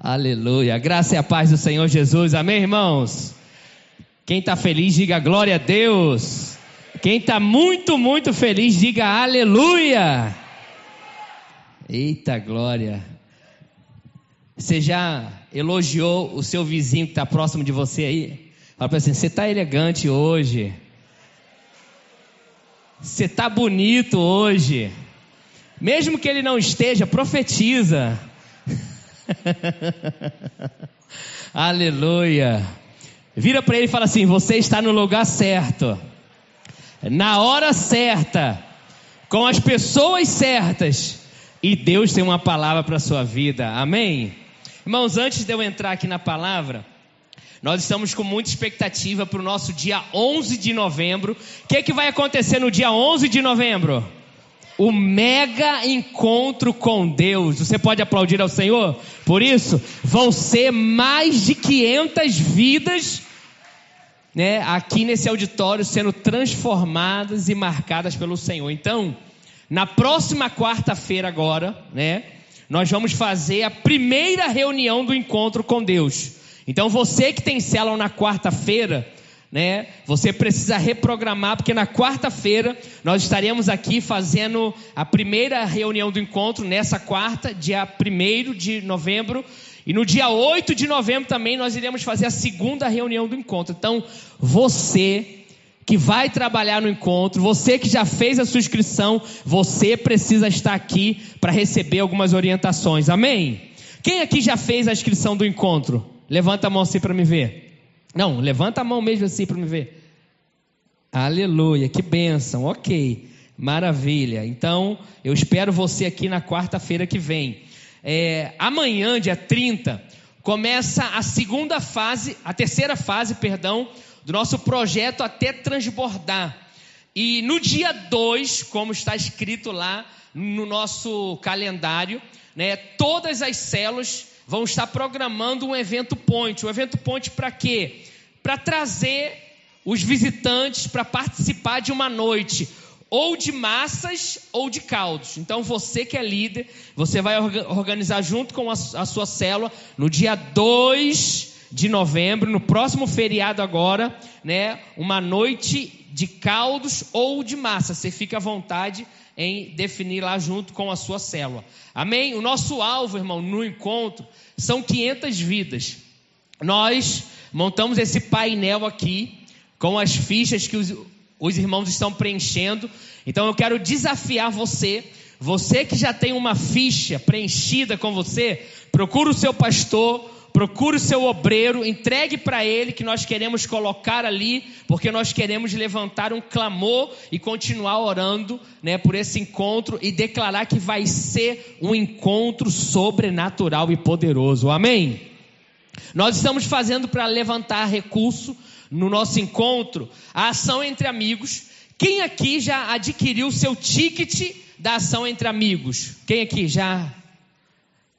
Aleluia. A graça e a paz do Senhor Jesus. Amém, irmãos? Quem está feliz, diga glória a Deus. Quem está muito, muito feliz, diga aleluia. Eita glória. Você já elogiou o seu vizinho que está próximo de você aí? Fala para assim, você está elegante hoje. Você está bonito hoje. Mesmo que ele não esteja, profetiza. Aleluia. Vira para ele e fala assim, você está no lugar certo, na hora certa, com as pessoas certas, e Deus tem uma palavra para a sua vida. Amém? Irmãos, antes de eu entrar aqui na palavra, nós estamos com muita expectativa para o nosso dia 11 de novembro. O que vai acontecer no dia 11 de novembro? O mega encontro com Deus. Você pode aplaudir ao Senhor? Por isso, vão ser mais de 500 vidas, né, aqui nesse auditório sendo transformadas e marcadas pelo Senhor. Então, na próxima quarta-feira agora, né, nós vamos fazer a primeira reunião do encontro com Deus. Então você que tem célula na quarta-feira, né, você precisa reprogramar, porque na quarta-feira nós estaremos aqui fazendo a primeira reunião do encontro, nessa quarta, dia 1º de novembro, e no dia 8 de novembro também nós iremos fazer a segunda reunião do encontro. Então você que vai trabalhar no encontro, você que já fez a sua inscrição, você precisa estar aqui para receber algumas orientações, amém? Quem aqui já fez a inscrição do encontro? Levanta a mão assim para me ver. Não, levanta a mão mesmo assim para me ver. Aleluia, que bênção, ok, maravilha. Então, eu espero você aqui na quarta-feira que vem. Amanhã, dia 30, começa a terceira fase, do nosso projeto Até Transbordar. E no dia 2, como está escrito lá no nosso calendário, né, todas as células vão estar programando um evento point. Um evento point para quê? Para trazer os visitantes para participar de uma noite, ou de massas ou de caldos. Então você que é líder, você vai organizar junto com a sua célula, no dia 2 de novembro, no próximo feriado agora, né, uma noite de caldos ou de massa. Você fica à vontade em definir lá junto com a sua célula. Amém? O nosso alvo, irmão, no encontro, são 500 vidas. Nós montamos esse painel aqui, com as fichas que os irmãos estão preenchendo. Então eu quero desafiar você que já tem uma ficha preenchida com você, procura o seu pastor, procure o seu obreiro, entregue para ele, que nós queremos colocar ali, porque nós queremos levantar um clamor e continuar orando, né, por esse encontro e declarar que vai ser um encontro sobrenatural e poderoso. Amém? Nós estamos fazendo para levantar recurso no nosso encontro, a ação entre amigos. Quem aqui já adquiriu o seu ticket da ação entre amigos? Quem aqui já?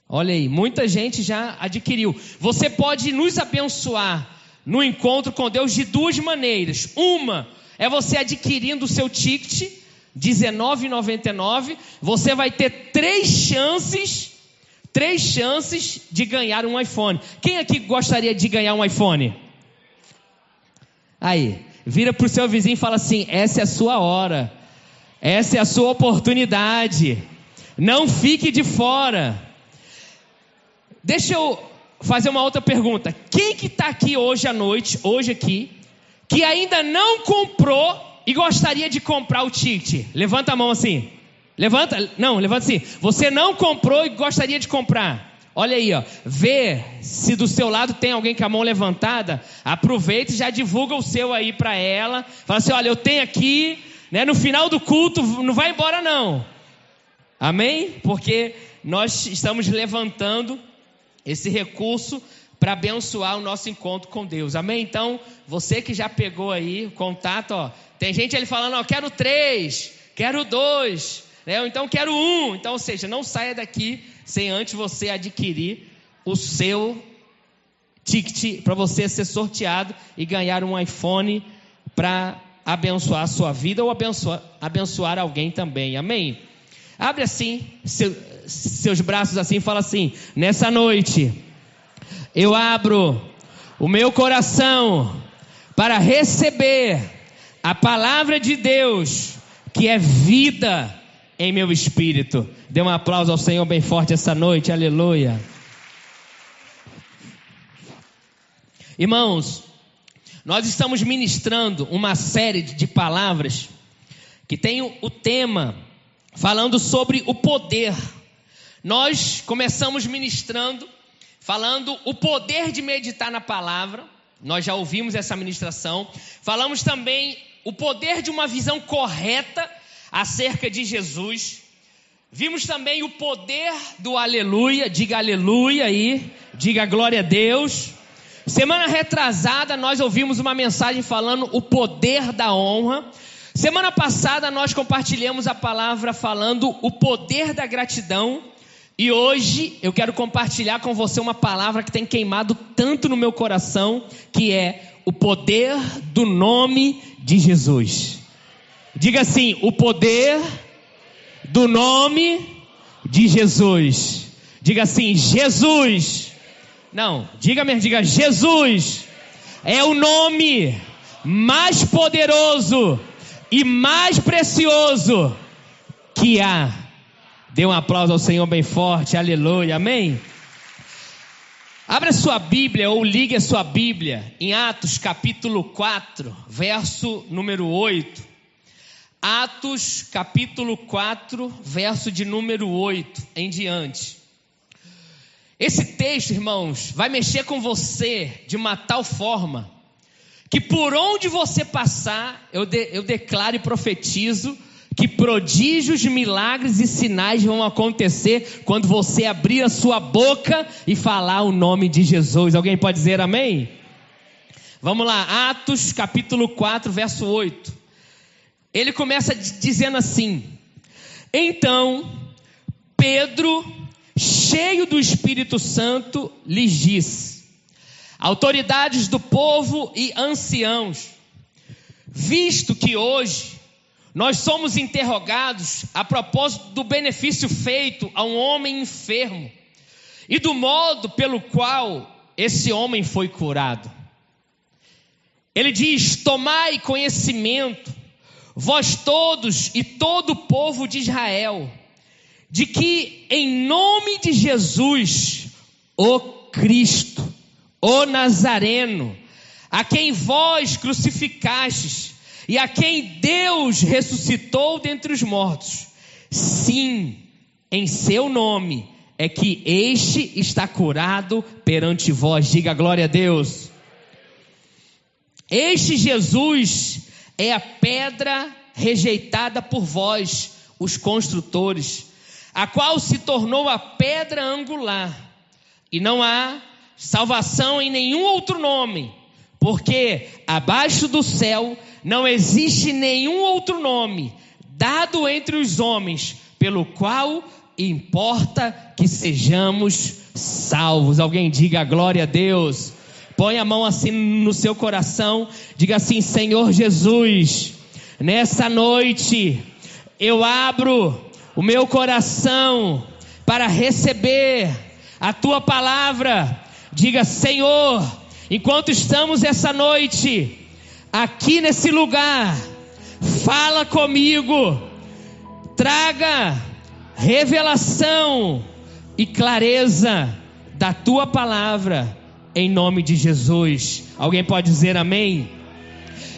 Olha aí, muita gente já adquiriu. Você pode nos abençoar no encontro com Deus de duas maneiras. Uma é você adquirindo o seu ticket, R$19,99. Você vai ter 3 chances de ganhar um iPhone. Quem aqui gostaria de ganhar um iPhone? Aí, vira para o seu vizinho e fala assim, essa é a sua hora. Essa é a sua oportunidade. Não fique de fora. Deixa eu fazer uma outra pergunta. Quem que está aqui hoje à noite, que ainda não comprou e gostaria de comprar o ticket? Levanta a mão assim. Levanta assim. Você não comprou e gostaria de comprar. Olha aí, ó. Vê se do seu lado tem alguém com a mão levantada. Aproveita e já divulga o seu aí para ela. Fala assim, olha, eu tenho aqui, né, no final do culto, não vai embora não. Amém? Porque nós estamos levantando esse recurso para abençoar o nosso encontro com Deus. Amém? Então, você que já pegou aí o contato, ó, tem gente ali falando, ó, quero 3, quero 2, né? Ou então quero 1. Então, ou seja, não saia daqui sem antes você adquirir o seu ticket para você ser sorteado e ganhar um iPhone para abençoar a sua vida ou abençoar alguém também. Amém? Abre assim seus braços assim e fala assim, nessa noite eu abro o meu coração para receber a palavra de Deus, que é vida em meu espírito. Dê um aplauso ao Senhor bem forte essa noite, aleluia. Irmãos, nós estamos ministrando uma série de palavras que tem o tema falando sobre o poder. Nós começamos ministrando, falando o poder de meditar na palavra. Nós já ouvimos essa ministração. Falamos também o poder de uma visão correta acerca de Jesus. Vimos também o poder do aleluia. Diga aleluia aí, diga glória a Deus. Semana retrasada nós ouvimos uma mensagem falando o poder da honra. Semana passada nós compartilhamos a palavra falando o poder da gratidão. E hoje eu quero compartilhar com você uma palavra que tem queimado tanto no meu coração, que é o poder do nome de Jesus. Diga assim, o poder do nome de Jesus. Diga assim, Jesus. Não, diga mesmo, diga Jesus. É o nome mais poderoso e mais precioso que há. Dê um aplauso ao Senhor bem forte, aleluia, amém? Abra sua Bíblia ou ligue a sua Bíblia em Atos capítulo 4, verso número 8. Atos capítulo 4, verso de número 8 em diante. Esse texto, irmãos, vai mexer com você de uma tal forma que por onde você passar, eu declaro e profetizo que prodígios, milagres e sinais vão acontecer quando você abrir a sua boca e falar o nome de Jesus. Alguém pode dizer amém? Vamos lá, Atos capítulo 4, verso 8. Ele começa dizendo assim: então Pedro, cheio do Espírito Santo, lhes disse: autoridades do povo e anciãos, visto que hoje nós somos interrogados a propósito do benefício feito a um homem enfermo e do modo pelo qual esse homem foi curado. Ele diz: tomai conhecimento, vós todos e todo o povo de Israel, de que em nome de Jesus, o Cristo, o Nazareno, a quem vós crucificastes, e a quem Deus ressuscitou dentre os mortos, sim, em seu nome é que este está curado perante vós. Diga glória a Deus. Este Jesus é a pedra rejeitada por vós, os construtores, a qual se tornou a pedra angular, e não há salvação em nenhum outro nome, porque abaixo do céu não existe nenhum outro nome dado entre os homens, pelo qual importa que sejamos salvos. Alguém diga glória a Deus. Põe a mão assim no seu coração, diga assim: Senhor Jesus, nessa noite eu abro o meu coração para receber a tua palavra. Diga: Senhor, enquanto estamos essa noite aqui nesse lugar, fala comigo, traga revelação e clareza da tua palavra, em nome de Jesus. Alguém pode dizer amém?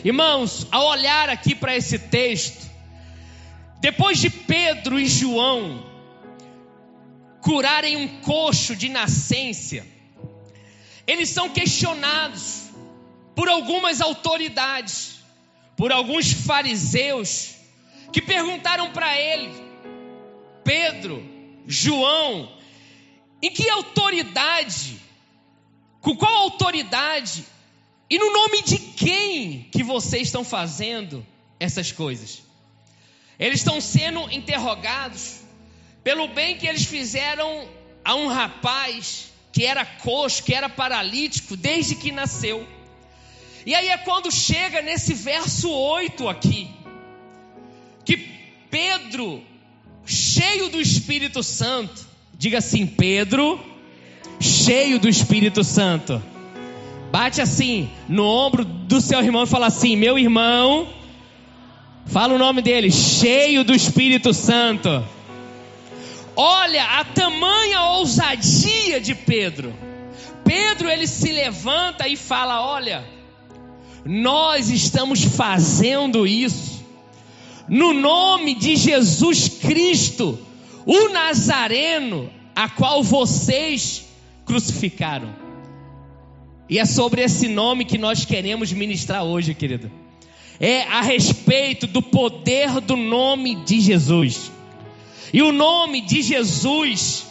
Irmãos, ao olhar aqui para esse texto, depois de Pedro e João curarem um coxo de nascença, eles são questionados por algumas autoridades, por alguns fariseus, que perguntaram para ele: Pedro, João, em que autoridade, com qual autoridade e no nome de quem que vocês estão fazendo essas coisas? Eles estão sendo interrogados pelo bem que eles fizeram a um rapaz que era coxo, que era paralítico desde que nasceu. E aí é quando chega nesse verso 8 aqui, que Pedro, cheio do Espírito Santo, diga assim: Pedro, cheio do Espírito Santo. Bate assim no ombro do seu irmão e fala assim: meu irmão, fala o nome dele, cheio do Espírito Santo. Olha a tamanha ousadia de Pedro. Pedro, ele se levanta e fala: olha, nós estamos fazendo isso no nome de Jesus Cristo, o Nazareno, a qual vocês crucificaram. E é sobre esse nome que nós queremos ministrar hoje, querido. É a respeito do poder do nome de Jesus. E o nome de Jesus,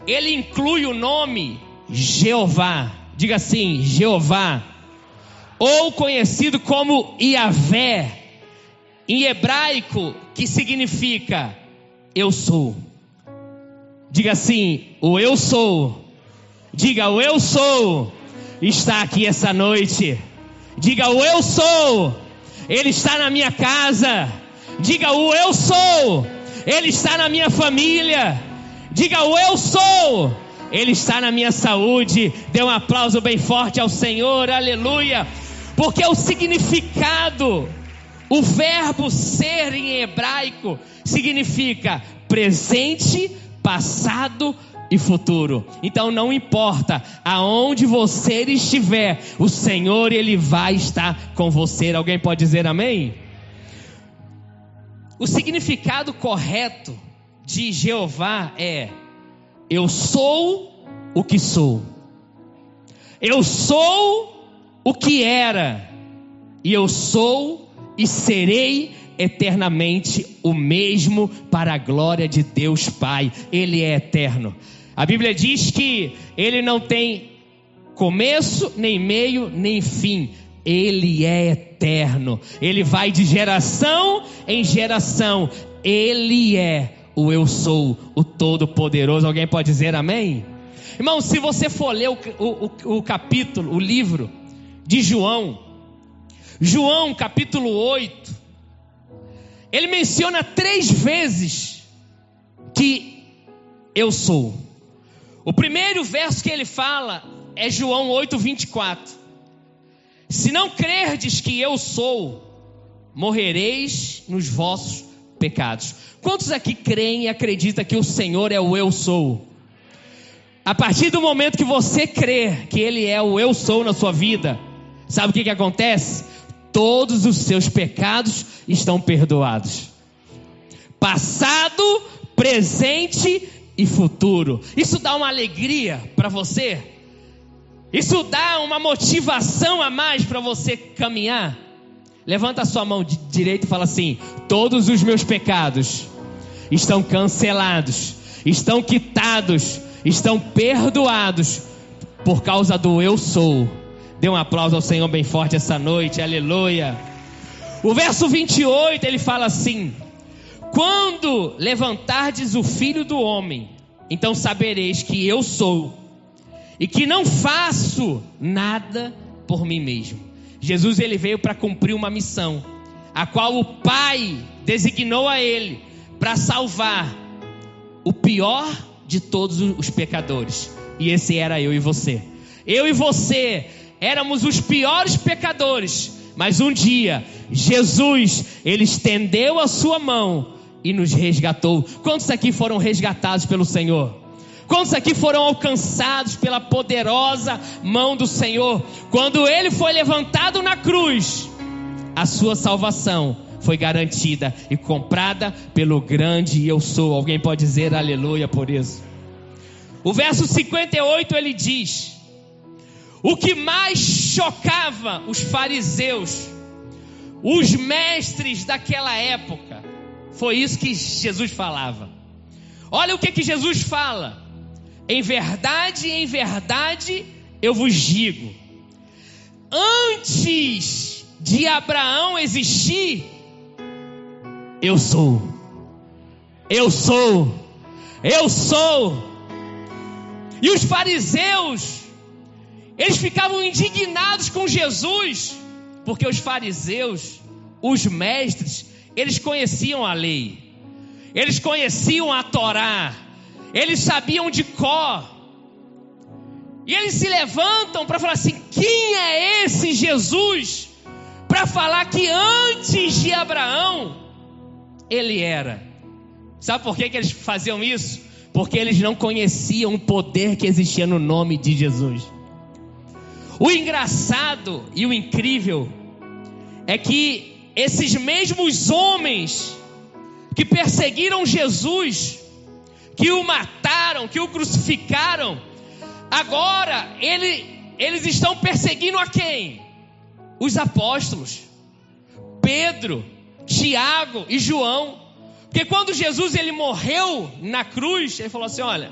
ele inclui o nome Jeová. Diga assim, Jeová. Ou conhecido como Iavé, em hebraico, que significa eu sou. Diga assim, o eu sou. Diga, o eu sou está aqui essa noite. Diga, o eu sou, ele está na minha casa. Diga, o eu sou, ele está na minha família. Diga, o eu sou, ele está na minha saúde. Dê um aplauso bem forte ao Senhor, aleluia. Porque o significado, o verbo ser em hebraico significa presente, passado e futuro. Então não importa aonde você estiver, o Senhor, ele vai estar com você. Alguém pode dizer amém? O significado correto de Jeová é: eu sou o que sou. Eu sou o que era, e eu sou e serei eternamente o mesmo para a glória de Deus Pai. Ele é eterno. A Bíblia diz que ele não tem começo, nem meio, nem fim. Ele é eterno. Ele vai de geração em geração. Ele é o eu sou, o Todo-Poderoso. Alguém pode dizer amém? Irmão, se você for ler o capítulo, o livro de João, capítulo 8, ele menciona 3 vezes que eu sou. O primeiro verso que ele fala é João 8:24. Se não crerdes que eu sou, morrereis nos vossos pecados. Quantos aqui creem e acreditam que o Senhor é o eu sou? A partir do momento que você crê que ele é o eu sou na sua vida, sabe o que acontece? Todos os seus pecados estão perdoados. Passado, presente e futuro. Isso dá uma alegria para você? Isso dá uma motivação a mais para você caminhar? Levanta a sua mão direita e fala assim: todos os meus pecados estão cancelados, estão quitados, estão perdoados por causa do eu sou. Dê um aplauso ao Senhor bem forte essa noite, aleluia. O verso 28, ele fala assim: quando levantardes o Filho do Homem, então sabereis que eu sou, e que não faço nada por mim mesmo. Jesus, ele veio para cumprir uma missão, a qual o Pai designou a ele para salvar o pior de todos os pecadores. E esse era eu e você. Eu e você éramos os piores pecadores, mas um dia Jesus, ele estendeu a sua mão e nos resgatou. Quantos aqui foram resgatados pelo Senhor? Quantos aqui foram alcançados pela poderosa mão do Senhor? Quando ele foi levantado na cruz, a sua salvação foi garantida e comprada pelo grande eu sou. Alguém pode dizer aleluia por isso? O verso 58, ele diz: o que mais chocava os fariseus, os mestres daquela época, foi isso que Jesus falava. Olha o que Jesus fala: em verdade, eu vos digo, antes de Abraão existir, eu sou. Eu sou. Eu sou. E os fariseus, eles ficavam indignados com Jesus, porque os fariseus, os mestres, eles conheciam a lei, eles conheciam a Torá, eles sabiam de cor. E eles se levantam para falar assim: quem é esse Jesus para falar que antes de Abraão ele era? Sabe por que eles faziam isso? Porque eles não conheciam o poder que existia no nome de Jesus. O engraçado e o incrível é que esses mesmos homens que perseguiram Jesus, que o mataram, que o crucificaram, agora eles estão perseguindo a quem? Os apóstolos, Pedro, Tiago e João. Porque quando Jesus ele morreu na cruz, ele falou assim: olha,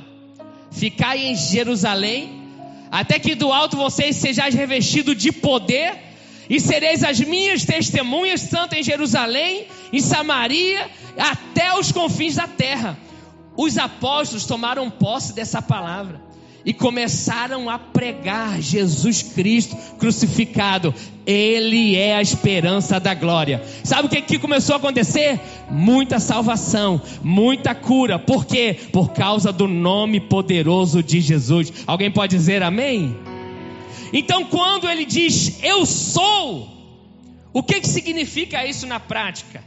ficai em Jerusalém, até que do alto vocês sejais revestidos de poder, e sereis as minhas testemunhas, tanto em Jerusalém, em Samaria, até os confins da terra. Os apóstolos tomaram posse dessa palavra e começaram a pregar Jesus Cristo crucificado. Ele é a esperança da glória. Sabe o que começou a acontecer? Muita salvação, muita cura. Por quê? Por causa do nome poderoso de Jesus. Alguém pode dizer amém? Então, quando ele diz eu sou, o que significa isso na prática?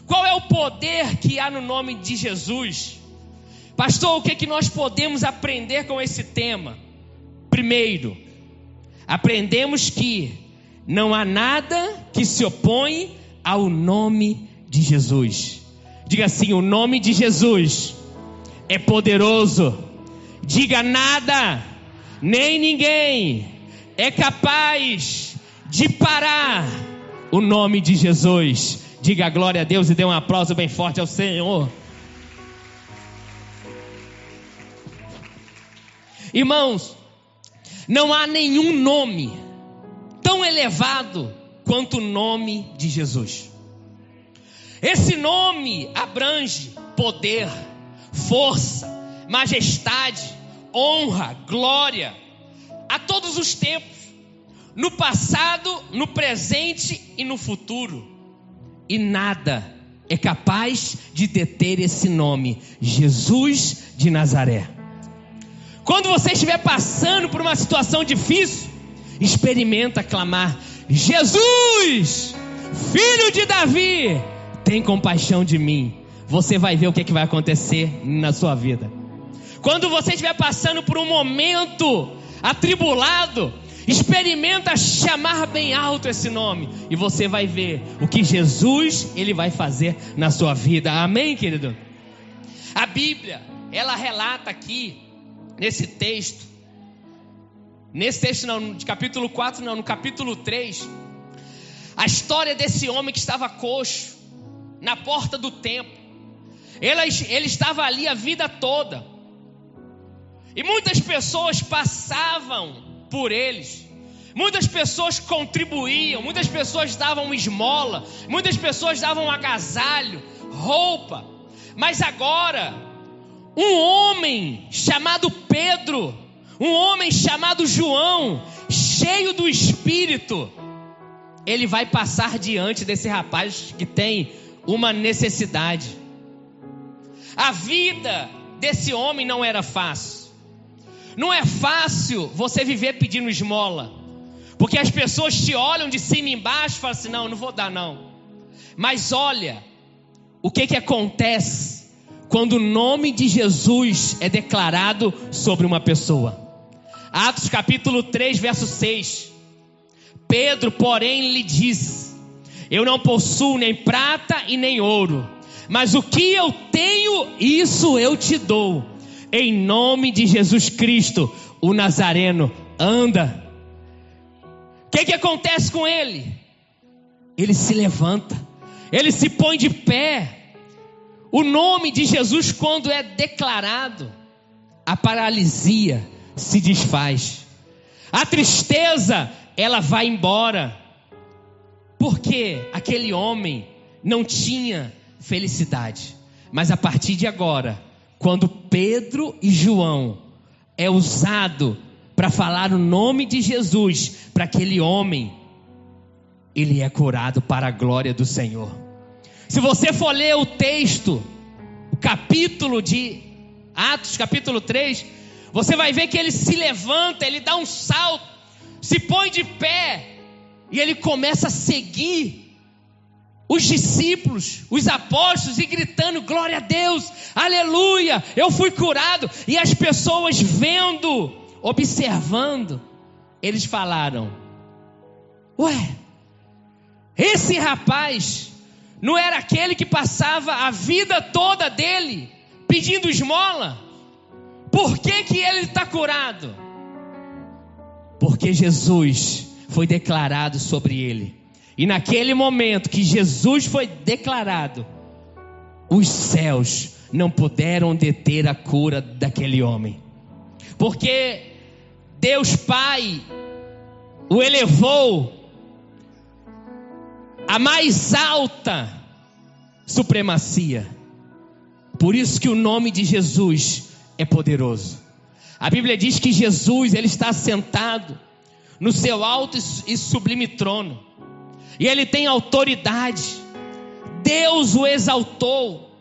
Qual é o poder que há no nome de Jesus? Pastor, o que nós podemos aprender com esse tema? Primeiro, aprendemos que não há nada que se opõe ao nome de Jesus. Diga assim: o nome de Jesus é poderoso. Diga: nada, nem ninguém é capaz de parar o nome de Jesus. Diga glória a Deus e dê um aplauso bem forte ao Senhor. Irmãos, não há nenhum nome tão elevado quanto o nome de Jesus. Esse nome abrange poder, força, majestade, honra, glória, a todos os tempos, no passado, no presente e no futuro. E nada é capaz de deter esse nome, Jesus de Nazaré. Quando você estiver passando por uma situação difícil, experimenta clamar: Jesus, filho de Davi, tem compaixão de mim. Você vai ver o que vai acontecer na sua vida. Quando você estiver passando por um momento atribulado, experimenta chamar bem alto esse nome, e você vai ver o que Jesus ele vai fazer na sua vida. Amém, querido? A Bíblia, ela relata aqui nesse texto não, de capítulo 4 não, no capítulo 3, a história desse homem que estava coxo na porta do templo. Ele estava ali a vida toda, e muitas pessoas passavam por eles, muitas pessoas contribuíam, muitas pessoas davam esmola, muitas pessoas davam agasalho, roupa. Mas agora, um homem chamado Pedro, um homem chamado João, cheio do Espírito, ele vai passar diante desse rapaz que tem uma necessidade. A vida desse homem não era fácil. Não é fácil você viver pedindo esmola, porque as pessoas te olham de cima e embaixo e falam assim: não vou dar não. Mas olha o que acontece quando o nome de Jesus é declarado sobre uma pessoa. Atos capítulo 3, verso 6. Pedro, porém, lhe disse: eu não possuo nem prata e nem ouro, mas o que eu tenho, isso eu te dou. Em nome de Jesus Cristo, o Nazareno, anda. O que acontece com ele? Ele se levanta, ele se põe de pé. O nome de Jesus, quando é declarado, a paralisia se desfaz, a tristeza ela vai embora, porque aquele homem não tinha felicidade. Mas a partir de agora, quando Pedro e João é usado para falar o nome de Jesus para aquele homem, ele é curado para a glória do Senhor. Se você for ler o texto, o capítulo de Atos, capítulo 3, você vai ver que ele se levanta, ele dá um salto, se põe de pé, e ele começa a seguir os discípulos, os apóstolos, e gritando: glória a Deus, aleluia, eu fui curado. E as pessoas vendo, observando, eles falaram: ué, esse rapaz não era aquele que passava a vida toda dele pedindo esmola? Por que ele está curado? Porque Jesus foi declarado sobre ele. E naquele momento que Jesus foi declarado, os céus não puderam deter a cura daquele homem, porque Deus Pai o elevou à mais alta supremacia. Por isso que o nome de Jesus é poderoso. A Bíblia diz que Jesus, ele está sentado no seu alto e sublime trono, e ele tem autoridade. Deus o exaltou,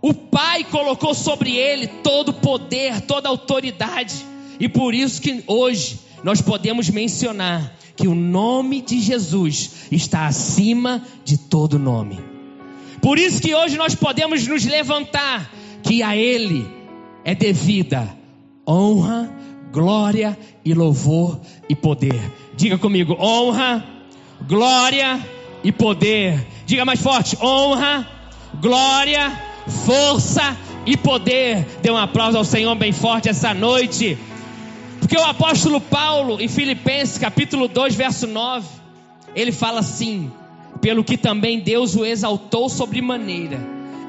o Pai colocou sobre ele todo o poder, toda a autoridade. E por isso que hoje nós podemos mencionar que o nome de Jesus está acima de todo nome. Por isso que hoje nós podemos nos levantar, que a ele é devida honra, glória e louvor e poder. Diga comigo: honra, glória e poder. Diga mais forte: honra, glória, força e poder. Dê um aplauso ao Senhor bem forte essa noite. Porque o apóstolo Paulo, em Filipenses capítulo 2 verso 9, ele fala assim: pelo que também Deus o exaltou sobremaneira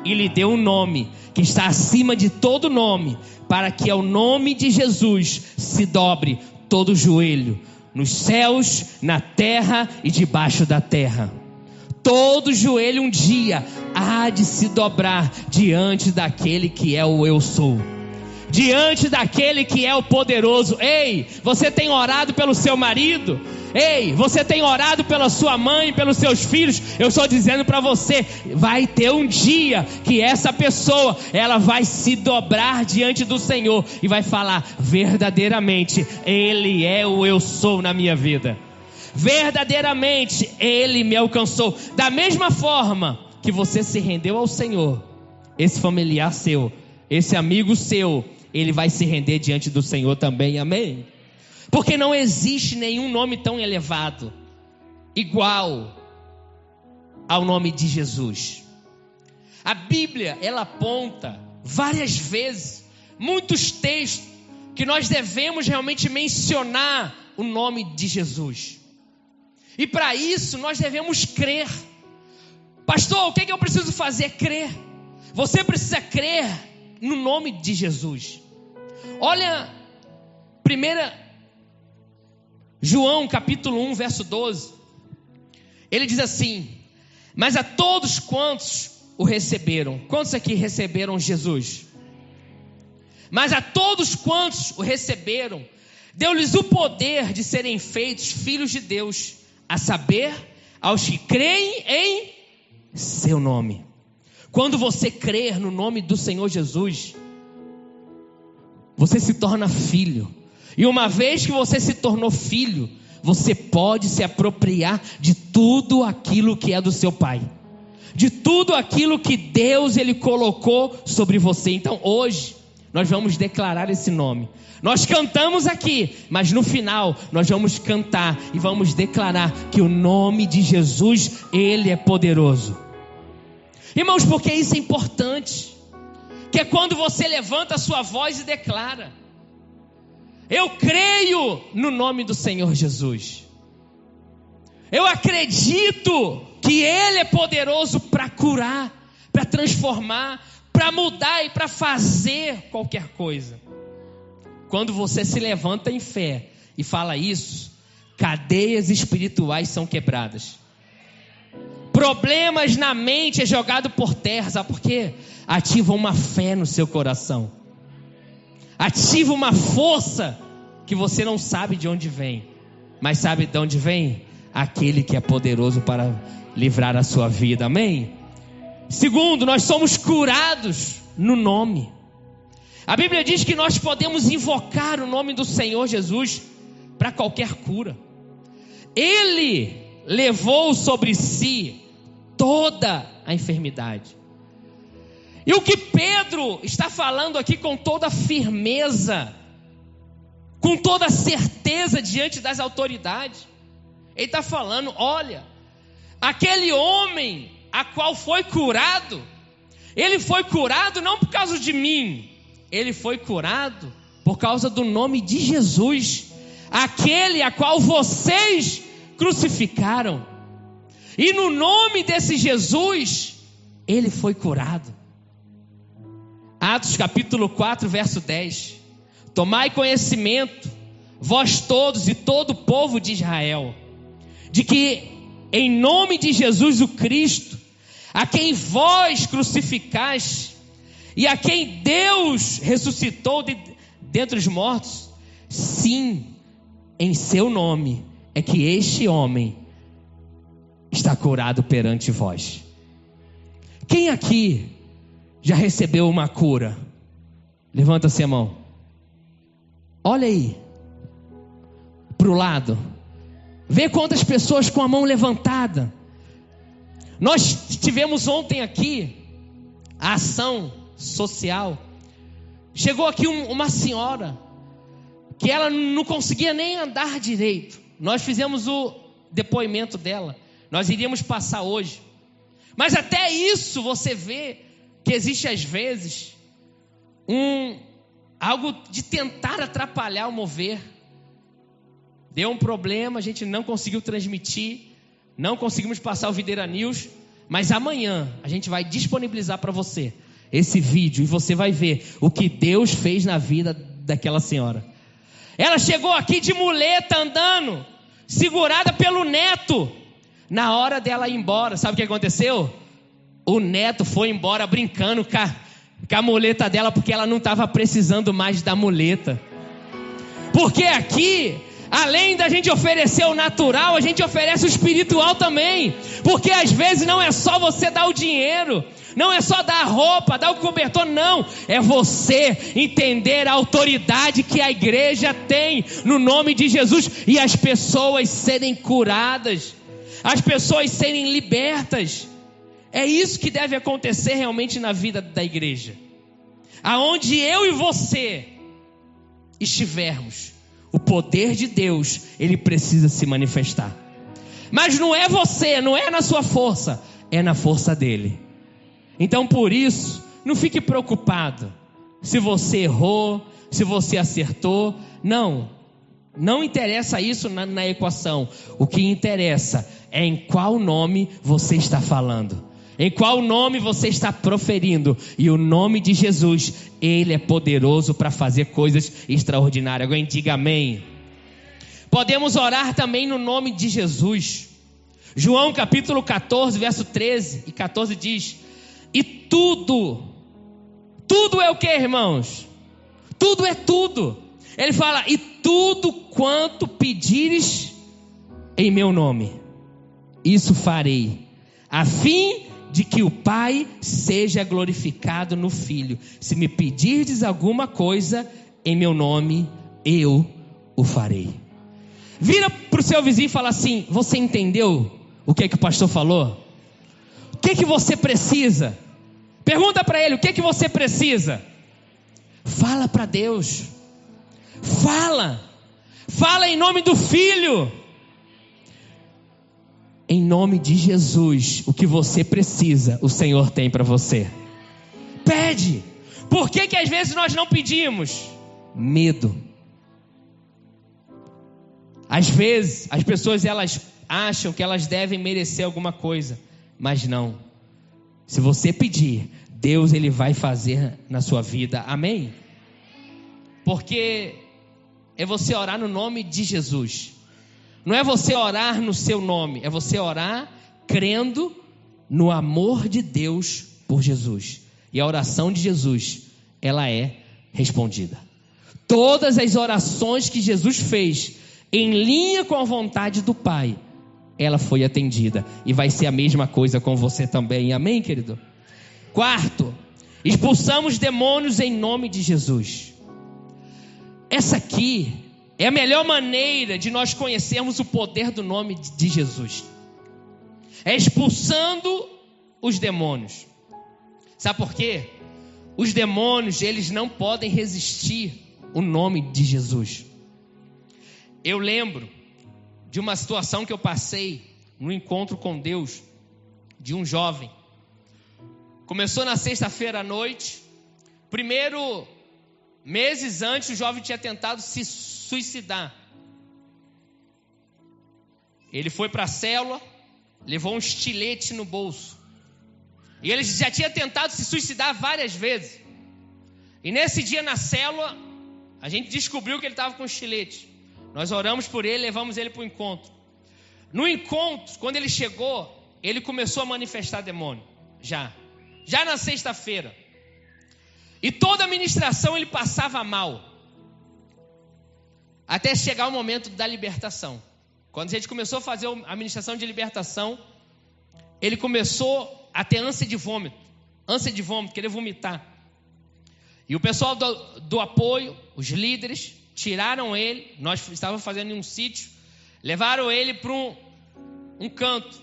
e lhe deu um nome que está acima de todo nome, para que ao nome de Jesus se dobre todo joelho, nos céus, na terra e debaixo da terra. Todo joelho um dia há de se dobrar diante daquele que é o eu sou, diante daquele que é o poderoso. Ei, você tem orado pelo seu marido? Ei, você tem orado pela sua mãe, pelos seus filhos? Eu estou dizendo para você, vai ter um dia que essa pessoa, ela vai se dobrar diante do Senhor e vai falar: verdadeiramente Ele é o eu sou na minha vida, verdadeiramente Ele me alcançou. Da mesma forma que você se rendeu ao Senhor, esse familiar seu, esse amigo seu, ele vai se render diante do Senhor também, amém? Porque não existe nenhum nome tão elevado igual ao nome de Jesus. A Bíblia, ela aponta várias vezes, muitos textos, que nós devemos realmente mencionar o nome de Jesus. E para isso nós devemos crer. Pastor, o que eu preciso fazer? Crer. Você precisa crer no nome de Jesus. Olha 1 João capítulo 1 verso 12. Ele diz assim: mas a todos quantos o receberam. Quantos aqui receberam Jesus? Mas a todos quantos o receberam, deu-lhes o poder de serem feitos filhos de Deus, a saber, aos que creem em seu nome. Quando você crer no nome do Senhor Jesus, você se torna filho. E uma vez que você se tornou filho, você pode se apropriar de tudo aquilo que é do seu pai, de tudo aquilo que Deus ele colocou sobre você. Então hoje nós vamos declarar esse nome. Nós cantamos aqui, mas no final nós vamos cantar e vamos declarar que o nome de Jesus, ele é poderoso. Irmãos, porque isso é importante, que é quando você levanta a sua voz e declara: eu creio no nome do Senhor Jesus. Eu acredito que Ele é poderoso para curar, para transformar, para mudar e para fazer qualquer coisa. Quando você se levanta em fé e fala isso, cadeias espirituais são quebradas. Problemas na mente é jogado por terra. Sabe por quê? Ativa uma fé no seu coração. Ativa uma força que você não sabe de onde vem. Mas sabe de onde vem? Aquele que é poderoso para livrar a sua vida, amém? Segundo, nós somos curados no nome. A Bíblia diz que nós podemos invocar o nome do Senhor Jesus para qualquer cura. Ele levou sobre si toda a enfermidade. E o que Pedro está falando aqui com toda firmeza, com toda certeza diante das autoridades, ele está falando: olha, aquele homem a qual foi curado, ele foi curado não por causa de mim, ele foi curado por causa do nome de Jesus, aquele a qual vocês crucificaram. E no nome desse Jesus, ele foi curado. Atos capítulo 4, verso 10. Tomai conhecimento, vós todos e todo o povo de Israel, de que em nome de Jesus o Cristo, a quem vós crucificaste, e a quem Deus ressuscitou dentre os mortos, sim, em seu nome é que este homem está curado perante vós. Quem aqui já recebeu uma cura? Levanta-se a mão. Olha aí para o lado, vê quantas pessoas com a mão levantada. Nós tivemos ontem aqui a ação social. Chegou aqui uma senhora que ela não conseguia nem andar direito. Nós fizemos o depoimento dela. Nós iríamos passar hoje. Mas até isso você vê que existe às vezes algo de tentar atrapalhar o mover. Deu um problema, a gente não conseguiu transmitir, não conseguimos passar o Videira News, mas amanhã a gente vai disponibilizar para você esse vídeo e você vai ver o que Deus fez na vida daquela senhora. Ela chegou aqui de muleta andando, segurada pelo neto. Na hora dela ir embora, sabe o que aconteceu? O neto foi embora brincando com a muleta dela, porque ela não estava precisando mais da muleta. Porque aqui, além da gente oferecer o natural, a gente oferece o espiritual também. Porque às vezes não é só você dar o dinheiro, não é só dar a roupa, dar o cobertor, não. É você entender a autoridade que a igreja tem no nome de Jesus e as pessoas serem curadas, as pessoas serem libertas. É isso que deve acontecer realmente na vida da igreja. Aonde eu e você estivermos, o poder de Deus, ele precisa se manifestar. Mas não é você, não é na sua força, é na força dele. Então por isso, não fique preocupado se você errou, se você acertou. Não interessa isso na equação. O que interessa é em qual nome você está falando, em qual nome você está proferindo. E o nome de Jesus, ele é poderoso para fazer coisas extraordinárias. Alguém diga amém. Podemos orar também no nome de Jesus. João capítulo 14, verso 13 e 14 diz: e tudo é o que, irmãos? Tudo é tudo. Ele fala: e tudo quanto pedires em meu nome, isso farei, a fim de que o Pai seja glorificado no Filho. Se me pedirdes alguma coisa em meu nome, eu o farei. Vira para o seu vizinho e fala assim: você entendeu o que o pastor falou? O que você precisa? Pergunta para ele: o que você precisa? Fala para Deus. Fala em nome do Filho. Em nome de Jesus, o que você precisa, o Senhor tem para você. Pede. Por que às vezes nós não pedimos? Medo. Às vezes as pessoas elas acham que elas devem merecer alguma coisa, mas não. Se você pedir, Deus ele vai fazer na sua vida. Amém? Porque é você orar no nome de Jesus. Não é você orar no seu nome, é você orar crendo no amor de Deus por Jesus. E a oração de Jesus, ela é respondida. Todas as orações que Jesus fez em linha com a vontade do Pai, ela foi atendida. E vai ser a mesma coisa com você também. Amém, querido? Quarto, Expulsamos demônios em nome de Jesus. Essa aqui é a melhor maneira de nós conhecermos o poder do nome de Jesus. É expulsando os demônios. Sabe por quê? Os demônios, eles não podem resistir o nome de Jesus. Eu lembro de uma situação que eu passei no encontro com Deus, de um jovem. Começou na sexta-feira à noite. Primeiro, meses antes, o jovem tinha tentado se suicidar. Ele foi para a célula, levou um estilete no bolso. E ele já tinha tentado se suicidar várias vezes. E nesse dia na célula, a gente descobriu que ele estava com um estilete. Nós oramos por ele, levamos ele para o encontro. No encontro, quando ele chegou, ele começou a manifestar demônio. Já na sexta-feira. E toda a ministração ele passava mal. Até chegar o momento da libertação. Quando a gente começou a fazer a ministração de libertação, ele começou a ter ânsia de vômito, querer vomitar. E o pessoal do apoio, os líderes, tiraram ele. Nós estávamos fazendo em um sítio, levaram ele para um canto.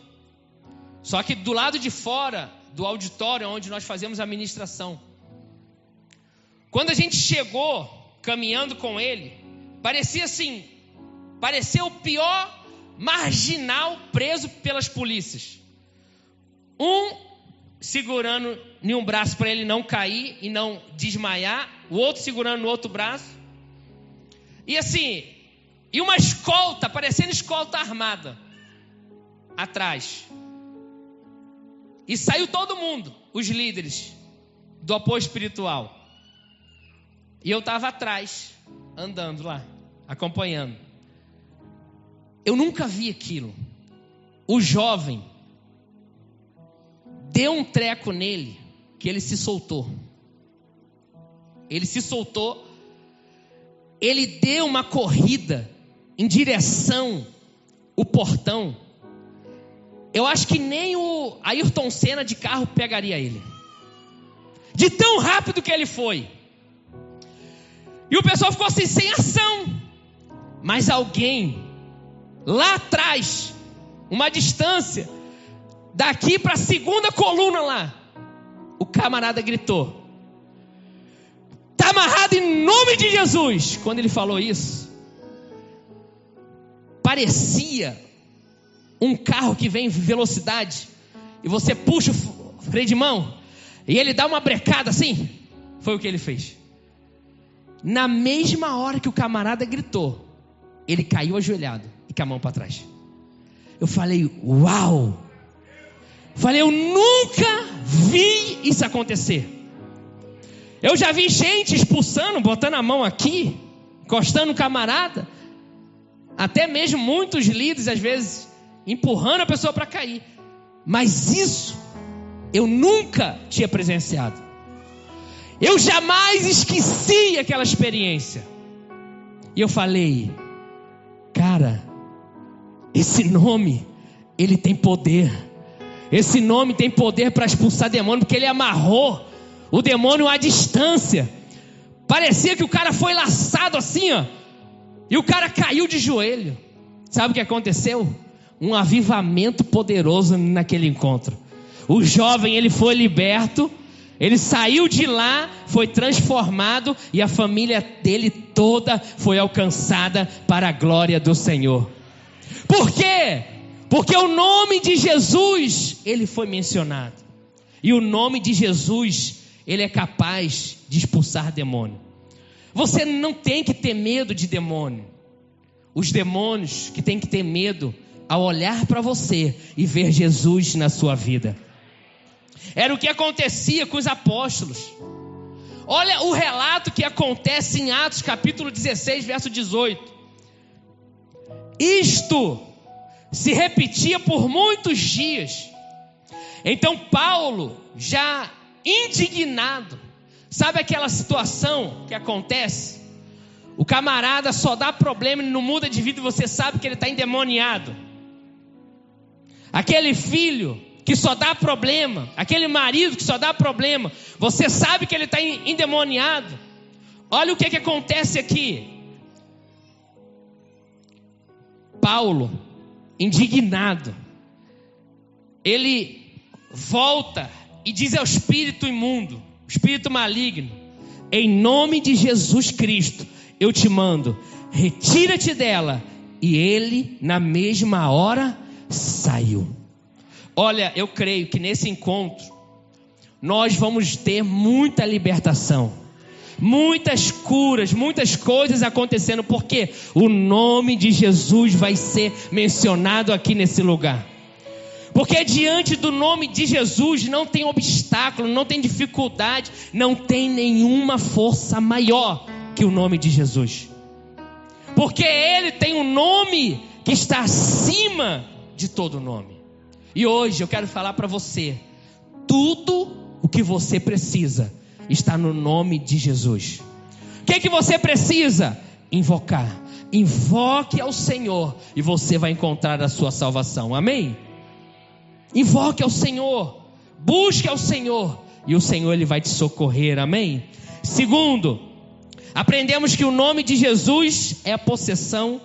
Só que do lado de fora do auditório onde nós fazemos a ministração. Quando a gente chegou caminhando com ele, parecia o pior marginal preso pelas polícias. Um segurando em um braço para ele não cair e não desmaiar, o outro segurando no outro braço. E uma escolta, parecendo escolta armada, atrás. E saiu todo mundo, os líderes do apoio espiritual. E eu estava atrás, andando lá, acompanhando. Eu nunca vi aquilo. O jovem deu um treco nele, que ele se soltou. Ele deu uma corrida em direção ao portão. Eu acho que nem o Ayrton Senna de carro pegaria ele. De tão rápido que ele foi. E o pessoal ficou assim, sem ação. Mas alguém, lá atrás, uma distância, daqui para a segunda coluna lá, o camarada gritou: está amarrado em nome de Jesus. Quando ele falou isso, parecia um carro que vem em velocidade e você puxa o freio de mão e ele dá uma brecada assim. Foi o que ele fez. Na mesma hora que o camarada gritou, ele caiu ajoelhado e com a mão para trás. Eu falei, uau! Eu nunca vi isso acontecer. Eu já vi gente expulsando, botando a mão aqui, encostando no camarada. Até mesmo muitos líderes, às vezes, empurrando a pessoa para cair. Mas isso, eu nunca tinha presenciado. Eu jamais esqueci aquela experiência. E eu falei, cara, esse nome, ele tem poder. Esse nome tem poder para expulsar demônio, porque ele amarrou o demônio à distância. Parecia que o cara foi laçado assim, ó, e o cara caiu de joelho. Sabe o que aconteceu? Um avivamento poderoso naquele encontro. O jovem, ele foi liberto, ele saiu de lá, foi transformado, e a família dele toda foi alcançada para a glória do Senhor. Por quê? Porque o nome de Jesus, ele foi mencionado. E o nome de Jesus, ele é capaz de expulsar demônio. Você não tem que ter medo de demônio. Os demônios que tem que ter medo ao olhar para você e ver Jesus na sua vida. Era o que acontecia com os apóstolos. Olha o relato que acontece em Atos capítulo 16, verso 18. Isto se repetia por muitos dias. Então Paulo, já indignado, sabe aquela situação que acontece? O camarada só dá problema e não muda de vida e você sabe que ele está endemoniado. Aquele filho que só dá problema, aquele marido que só dá problema, você sabe que ele está endemoniado. Olha o que acontece aqui. Paulo, indignado, ele volta e diz ao espírito imundo, espírito maligno: em nome de Jesus Cristo, eu te mando, retira-te dela. E ele, na mesma hora, saiu. Olha, eu creio que nesse encontro, nós vamos ter muita libertação, muitas curas, muitas coisas acontecendo, porque o nome de Jesus vai ser mencionado aqui nesse lugar. Porque diante do nome de Jesus não tem obstáculo, não tem dificuldade, não tem nenhuma força maior que o nome de Jesus. Porque Ele tem um nome que está acima de todo nome. E hoje eu quero falar para você, tudo o que você precisa está no nome de Jesus. O que você precisa? Invocar. Invoque ao Senhor e você vai encontrar a sua salvação. Amém? Invoque ao Senhor, busque ao Senhor e o Senhor ele vai te socorrer. Amém? Segundo, aprendemos que o nome de Jesus é a possessão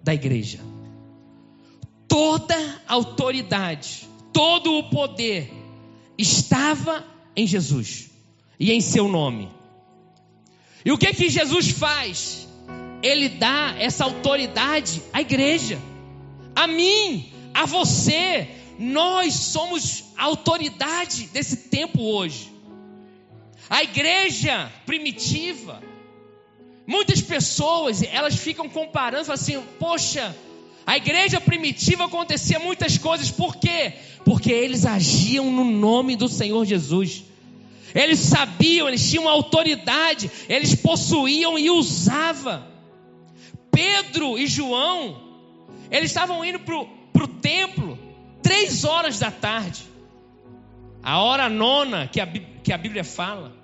da igreja. Toda a autoridade, todo o poder estava em Jesus e em seu nome. E o que Jesus faz? Ele dá essa autoridade à igreja, a mim, a você. Nós somos a autoridade desse tempo hoje. A igreja primitiva, muitas pessoas, elas ficam comparando, falam assim: poxa, a igreja primitiva acontecia muitas coisas. Por quê? Porque eles agiam no nome do Senhor Jesus. Eles sabiam, eles tinham autoridade, eles possuíam e usavam. Pedro e João, eles estavam indo para o templo 3 horas da tarde, a hora nona que a Bíblia fala.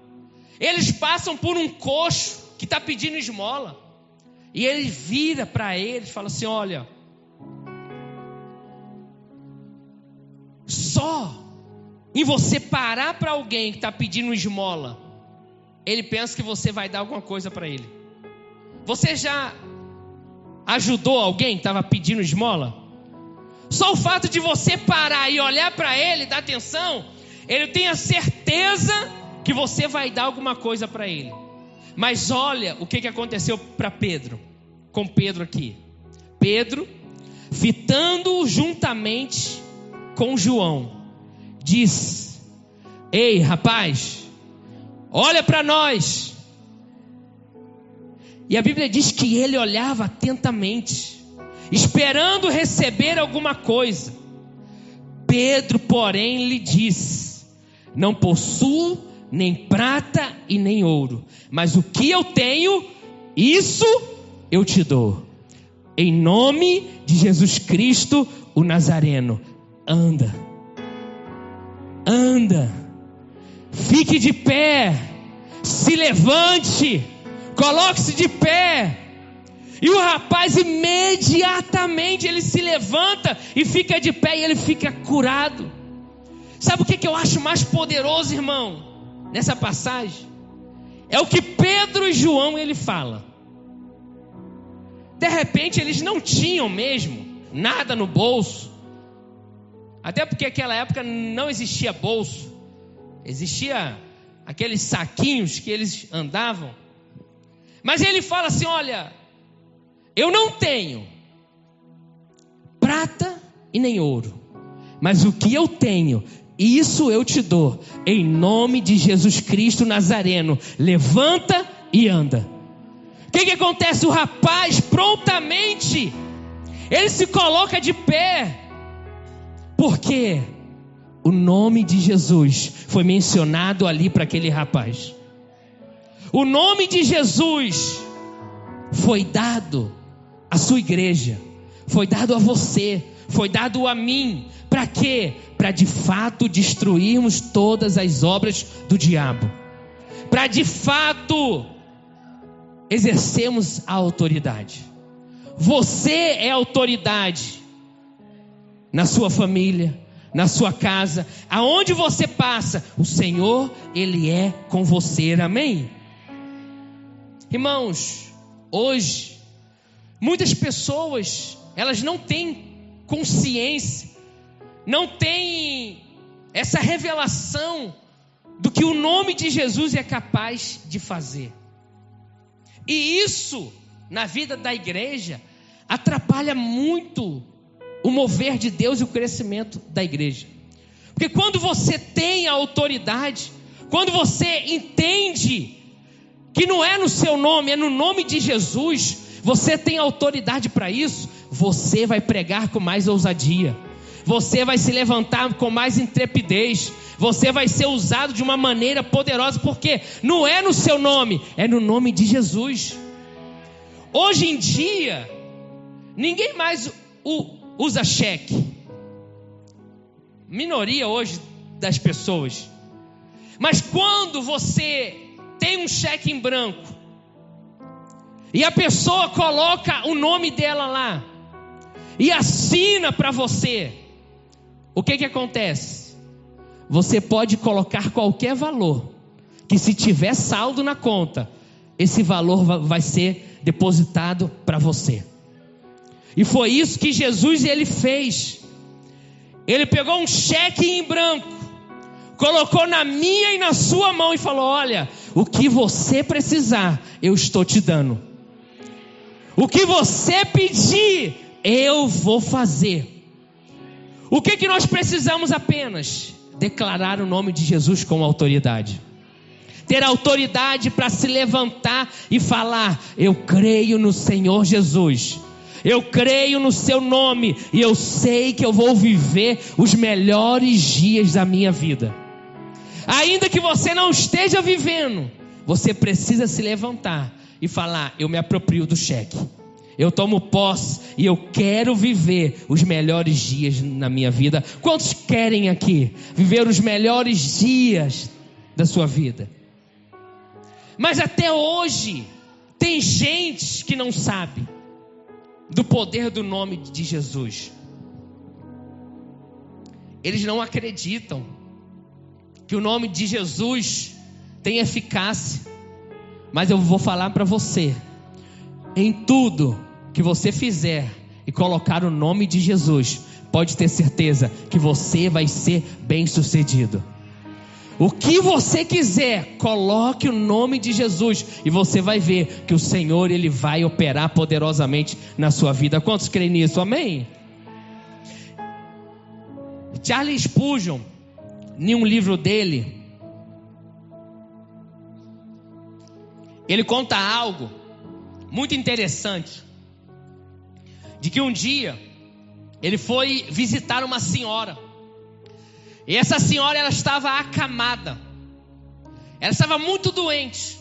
Eles passam por um coxo que está pedindo esmola, e ele vira para eles e fala assim: olha, só em você parar para alguém que está pedindo esmola, ele pensa que você vai dar alguma coisa para ele. Você já ajudou alguém que estava pedindo esmola? Só o fato de você parar e olhar para ele, dar atenção, ele tem a certeza que você vai dar alguma coisa para ele. Mas olha o que aconteceu para Pedro, com Pedro aqui. Pedro, fitando-o juntamente com João, diz: ei rapaz, olha para nós. E a Bíblia diz que ele olhava atentamente, esperando receber alguma coisa. Pedro, porém, lhe disse: não possuo nem prata e nem ouro, mas o que eu tenho, isso eu te dou. Em nome de Jesus Cristo, o Nazareno, anda, anda, fique de pé, se levante, coloque-se de pé. E o rapaz imediatamente ele se levanta e fica de pé, e ele fica curado. Sabe o que eu acho mais poderoso, irmão, nessa passagem? É o que Pedro e João ele fala. De repente eles não tinham mesmo nada no bolso, até porque naquela época não existia bolso, existia aqueles saquinhos que eles andavam. Mas ele fala assim: olha, eu não tenho prata e nem ouro, mas o que eu tenho, isso eu te dou. Em nome de Jesus Cristo Nazareno, levanta e anda. O que acontece? O rapaz prontamente ele se coloca de pé, porque o nome de Jesus foi mencionado ali para aquele rapaz. O nome de Jesus foi dado à sua igreja, foi dado a você, foi dado a mim. Para quê? Para de fato destruirmos todas as obras do diabo, para de fato exercermos a autoridade. Você é autoridade na sua família, na sua casa, aonde você passa, o Senhor, Ele é com você, amém? Irmãos, hoje, muitas pessoas, elas não têm consciência, não têm essa revelação do que o nome de Jesus é capaz de fazer. E isso, na vida da igreja, atrapalha muito o mover de Deus e o crescimento da igreja. Porque quando você tem a autoridade, quando você entende que não é no seu nome, é no nome de Jesus, você tem autoridade para isso, você vai pregar com mais ousadia, você vai se levantar com mais intrepidez, você vai ser usado de uma maneira poderosa, porque não é no seu nome, é no nome de Jesus. Hoje em dia, ninguém mais usa cheque, minoria hoje das pessoas, mas quando você tem um cheque em branco, e a pessoa coloca o nome dela lá, e assina para você, o que acontece? Você pode colocar qualquer valor, que se tiver saldo na conta, esse valor vai ser depositado para você. E foi isso que Jesus ele fez. Ele pegou um cheque em branco, colocou na minha e na sua mão e falou: olha, o que você precisar, eu estou te dando. O que você pedir, eu vou fazer. O que nós precisamos apenas? Declarar o nome de Jesus com autoridade. Ter autoridade para se levantar e falar: eu creio no Senhor Jesus, eu creio no seu nome, e eu sei que eu vou viver os melhores dias da minha vida. Ainda que você não esteja vivendo, você precisa se levantar e falar: eu me aproprio do cheque, eu tomo posse e eu quero viver os melhores dias na minha vida. Quantos querem aqui viver os melhores dias da sua vida? Mas até hoje tem gente que não sabe do poder do nome de Jesus. Eles não acreditam que o nome de Jesus tem eficácia. Mas eu vou falar para você: em tudo que você fizer e colocar o nome de Jesus, pode ter certeza que você vai ser bem sucedido. O que você quiser, coloque o nome de Jesus e você vai ver que o Senhor ele vai operar poderosamente na sua vida. Quantos creem nisso? Amém? Charles Spurgeon, em um livro dele, ele conta algo muito interessante, de que um dia ele foi visitar uma senhora, e essa senhora ela estava acamada, ela estava muito doente,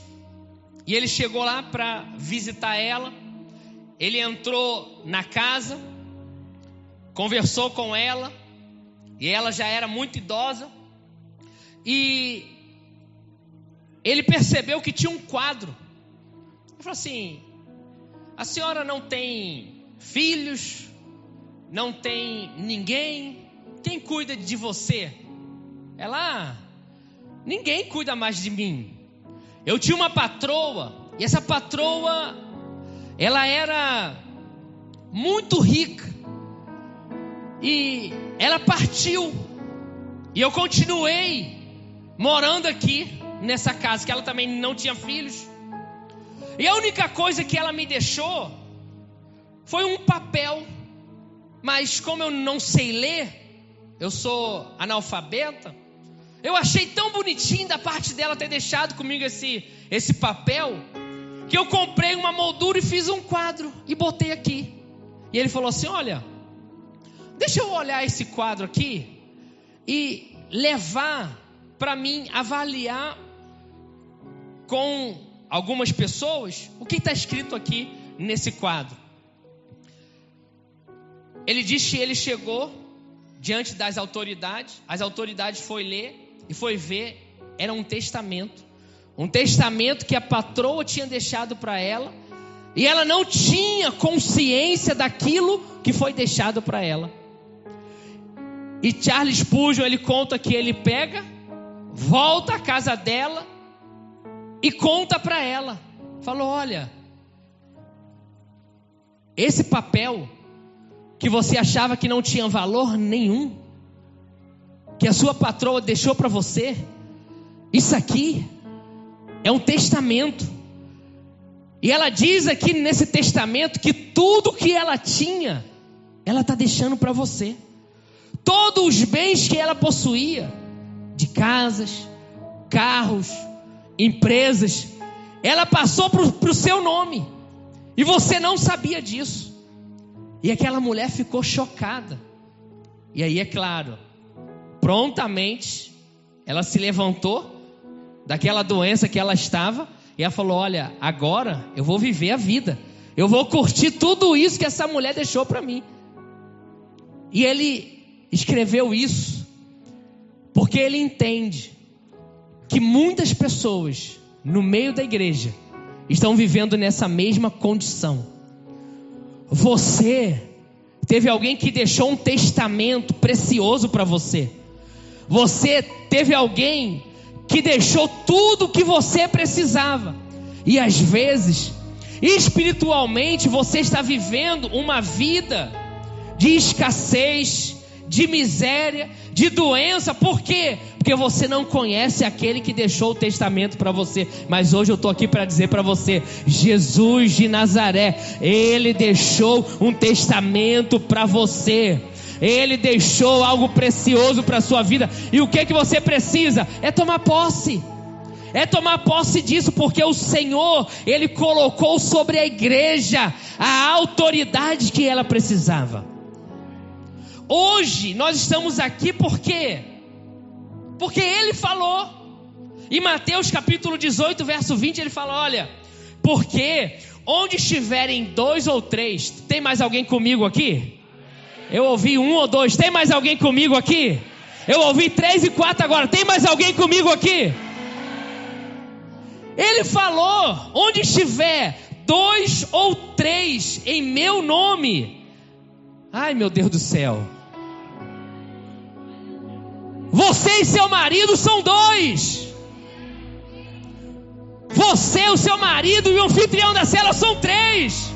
e ele chegou lá para visitar ela. Ele entrou na casa, conversou com ela, e ela já era muito idosa, e ele percebeu que tinha um quadro. Ele falou assim: a senhora não tem filhos, não tem ninguém, quem cuida de você? Ela: ninguém cuida mais de mim. Eu tinha uma patroa, e essa patroa, ela era muito rica, e ela partiu, e eu continuei morando aqui nessa casa, que ela também não tinha filhos. E a única coisa que ela me deixou foi um papel, mas como eu não sei ler, eu sou analfabeta, eu achei tão bonitinho da parte dela ter deixado comigo esse papel, que eu comprei uma moldura e fiz um quadro e botei aqui. E ele falou assim: olha, deixa eu olhar esse quadro aqui e levar para mim avaliar com algumas pessoas o que está escrito aqui nesse quadro. Ele disse que ele chegou diante das autoridades, as autoridades foi ler e foi ver, era um testamento que a patroa tinha deixado para ela, e ela não tinha consciência daquilo que foi deixado para ela. E Charles Spurgeon, ele conta que ele pega, volta à casa dela e conta para ela. Falou: olha, esse papel que você achava que não tinha valor nenhum, que a sua patroa deixou para você, isso aqui é um testamento. E ela diz aqui nesse testamento que tudo que ela tinha, ela está deixando para você. Todos os bens que ela possuía, de casas, carros, empresas, ela passou para o seu nome. E você não sabia disso. E aquela mulher ficou chocada. E aí, é claro, prontamente ela se levantou daquela doença que ela estava, e ela falou: olha, agora eu vou viver a vida, eu vou curtir tudo isso que essa mulher deixou para mim. E ele escreveu isso porque ele entende que muitas pessoas no meio da igreja estão vivendo nessa mesma condição. Você teve alguém que deixou um testamento precioso para você. Você teve alguém que deixou tudo o que você precisava. E às vezes, espiritualmente, você está vivendo uma vida de escassez, de miséria, de doença. Por quê? Porque você não conhece aquele que deixou o testamento para você. Mas hoje eu estou aqui para dizer para você: Jesus de Nazaré, Ele deixou um testamento para você. Ele deixou algo precioso para a sua vida. E o que você precisa? É tomar posse. É tomar posse disso, porque o Senhor, Ele colocou sobre a igreja a autoridade que ela precisava. Hoje nós estamos aqui porque Ele falou. Em Mateus capítulo 18, verso 20, Ele fala: olha, porque onde estiverem 2 ou 3, tem mais alguém comigo aqui? Eu ouvi 1 ou 2, tem mais alguém comigo aqui? Eu ouvi 3 e 4 agora, tem mais alguém comigo aqui? Ele falou: onde estiver 2 ou 3 em meu nome. Ai, meu Deus do céu. Você e seu marido são 2. Você, o seu marido e o anfitrião da cela são 3.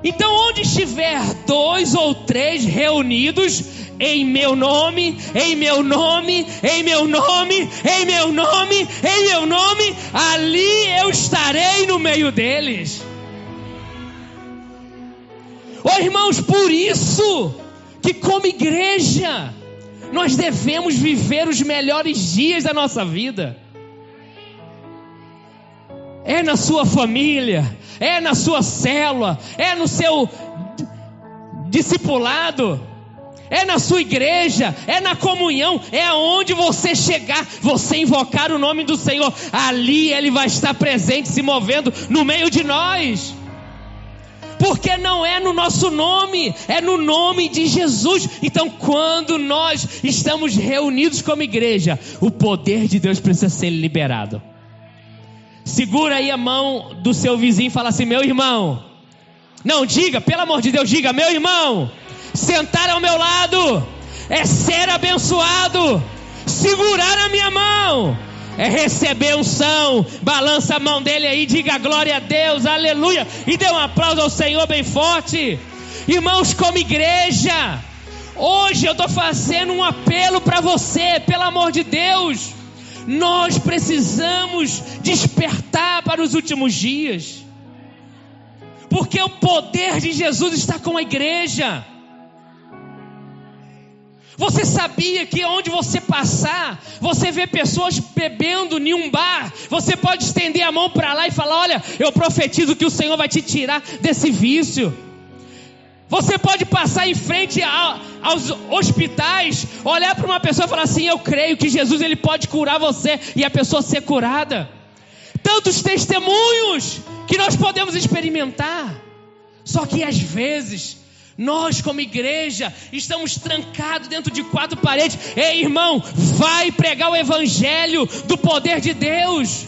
Então, onde estiver 2 ou 3 reunidos em meu nome, em meu nome, em meu nome, em meu nome, em meu nome, ali eu estarei no meio deles. Oh, irmãos, por isso que como igreja nós devemos viver os melhores dias da nossa vida. É na sua família, é na sua célula, é no seu discipulado, é na sua igreja, é na comunhão, é aonde você chegar, você invocar o nome do Senhor, ali Ele vai estar presente, se movendo no meio de nós. Porque não é no nosso nome, é no nome de Jesus. Então, quando nós estamos reunidos como igreja, o poder de Deus precisa ser liberado. Segura aí a mão do seu vizinho e fala assim: meu irmão. Não, diga, pelo amor de Deus, diga: meu irmão. Sentar ao meu lado é ser abençoado. Segurar a minha mão é receber unção. Balança a mão dele aí, diga glória a Deus, aleluia, e dê um aplauso ao Senhor bem forte. Irmãos, como igreja, hoje eu estou fazendo um apelo para você, pelo amor de Deus. Nós precisamos despertar para os últimos dias, porque o poder de Jesus está com a igreja. Você sabia que onde você passar, você vê pessoas bebendo em um bar, você pode estender a mão para lá e falar: olha, eu profetizo que o Senhor vai te tirar desse vício. Você pode passar em frente aos hospitais, olhar para uma pessoa e falar assim: eu creio que Jesus ele pode curar você, e a pessoa ser curada. Tantos testemunhos que nós podemos experimentar. Só que às vezes nós como igreja estamos trancados dentro de 4 paredes. Ei, irmão, vai pregar o evangelho do poder de Deus.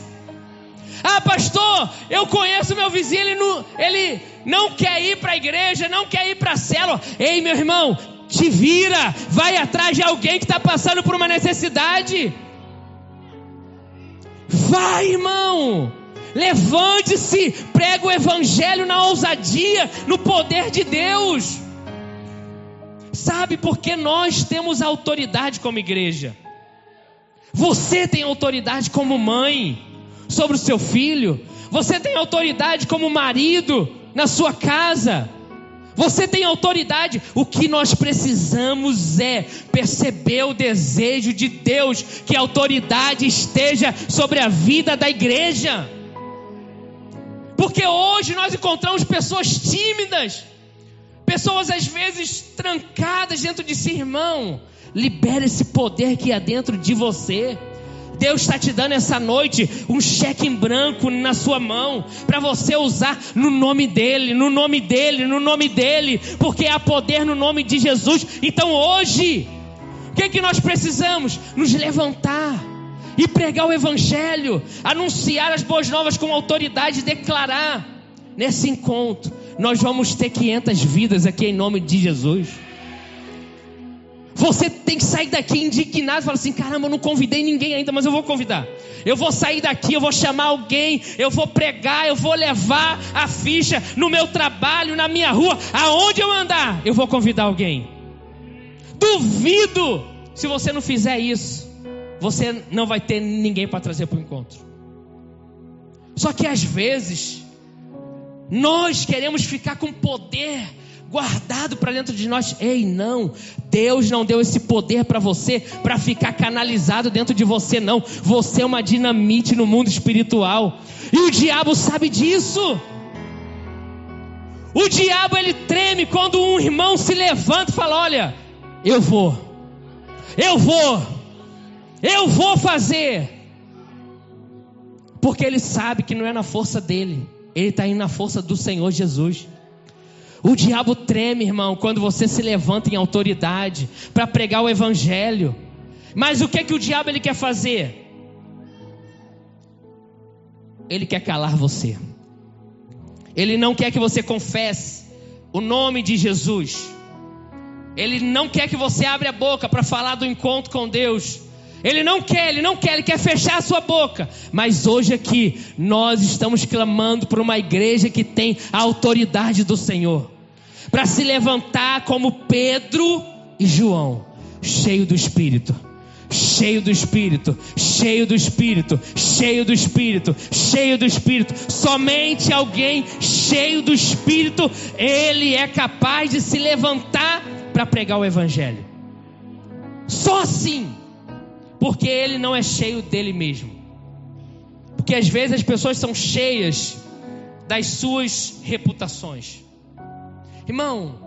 Ah, pastor, eu conheço meu vizinho, ele não quer ir para a igreja, não quer ir para a célula. Ei, meu irmão, te vira, vai atrás de alguém que está passando por uma necessidade. Vai, irmão, levante-se, prega o evangelho na ousadia, no poder de Deus. Sabe, porque nós temos autoridade como igreja. Você tem autoridade como mãe sobre o seu filho. Você tem autoridade como marido na sua casa. Você tem autoridade. O que nós precisamos é perceber o desejo de Deus, que a autoridade esteja sobre a vida da igreja. Porque hoje nós encontramos pessoas tímidas, pessoas às vezes trancadas dentro de si. Irmão, libera esse poder que há dentro de você. Deus está te dando essa noite um cheque em branco na sua mão, para você usar no nome dEle, no nome dEle, no nome dEle, porque há poder no nome de Jesus. Então hoje, o que é que nós precisamos? Nos levantar e pregar o evangelho, anunciar as boas novas com autoridade, declarar. Nesse encontro, nós vamos ter 500 vidas aqui em nome de Jesus. Você tem que sair daqui indignado e falar assim: caramba, eu não convidei ninguém ainda, mas eu vou convidar. Eu vou sair daqui, eu vou chamar alguém, eu vou pregar, eu vou levar a ficha no meu trabalho, na minha rua, aonde eu andar, eu vou convidar alguém. Duvido, se você não fizer isso, você não vai ter ninguém para trazer para o encontro. Só que às vezes nós queremos ficar com poder guardado para dentro de nós. Ei, não, Deus não deu esse poder para você para ficar canalizado dentro de você, não. Você é uma dinamite no mundo espiritual, e o diabo sabe disso. O diabo, ele treme quando um irmão se levanta e fala: olha, eu vou fazer, porque ele sabe que não é na força dele, ele está indo na força do Senhor Jesus. O diabo treme, irmão, quando você se levanta em autoridade para pregar o evangelho. Mas o que é que o diabo ele quer fazer? Ele quer calar você. Ele não quer que você confesse o nome de Jesus. Ele não quer que você abra a boca para falar do encontro com Deus. Ele quer fechar a sua boca. Mas hoje aqui nós estamos clamando por uma igreja que tem a autoridade do Senhor, para se levantar como Pedro e João, cheio do Espírito, cheio do Espírito, cheio do Espírito, cheio do Espírito, cheio do Espírito. Somente alguém cheio do Espírito, ele é capaz de se levantar para pregar o evangelho. Só assim. Porque ele não é cheio dele mesmo. Porque às vezes as pessoas são cheias das suas reputações. Irmão,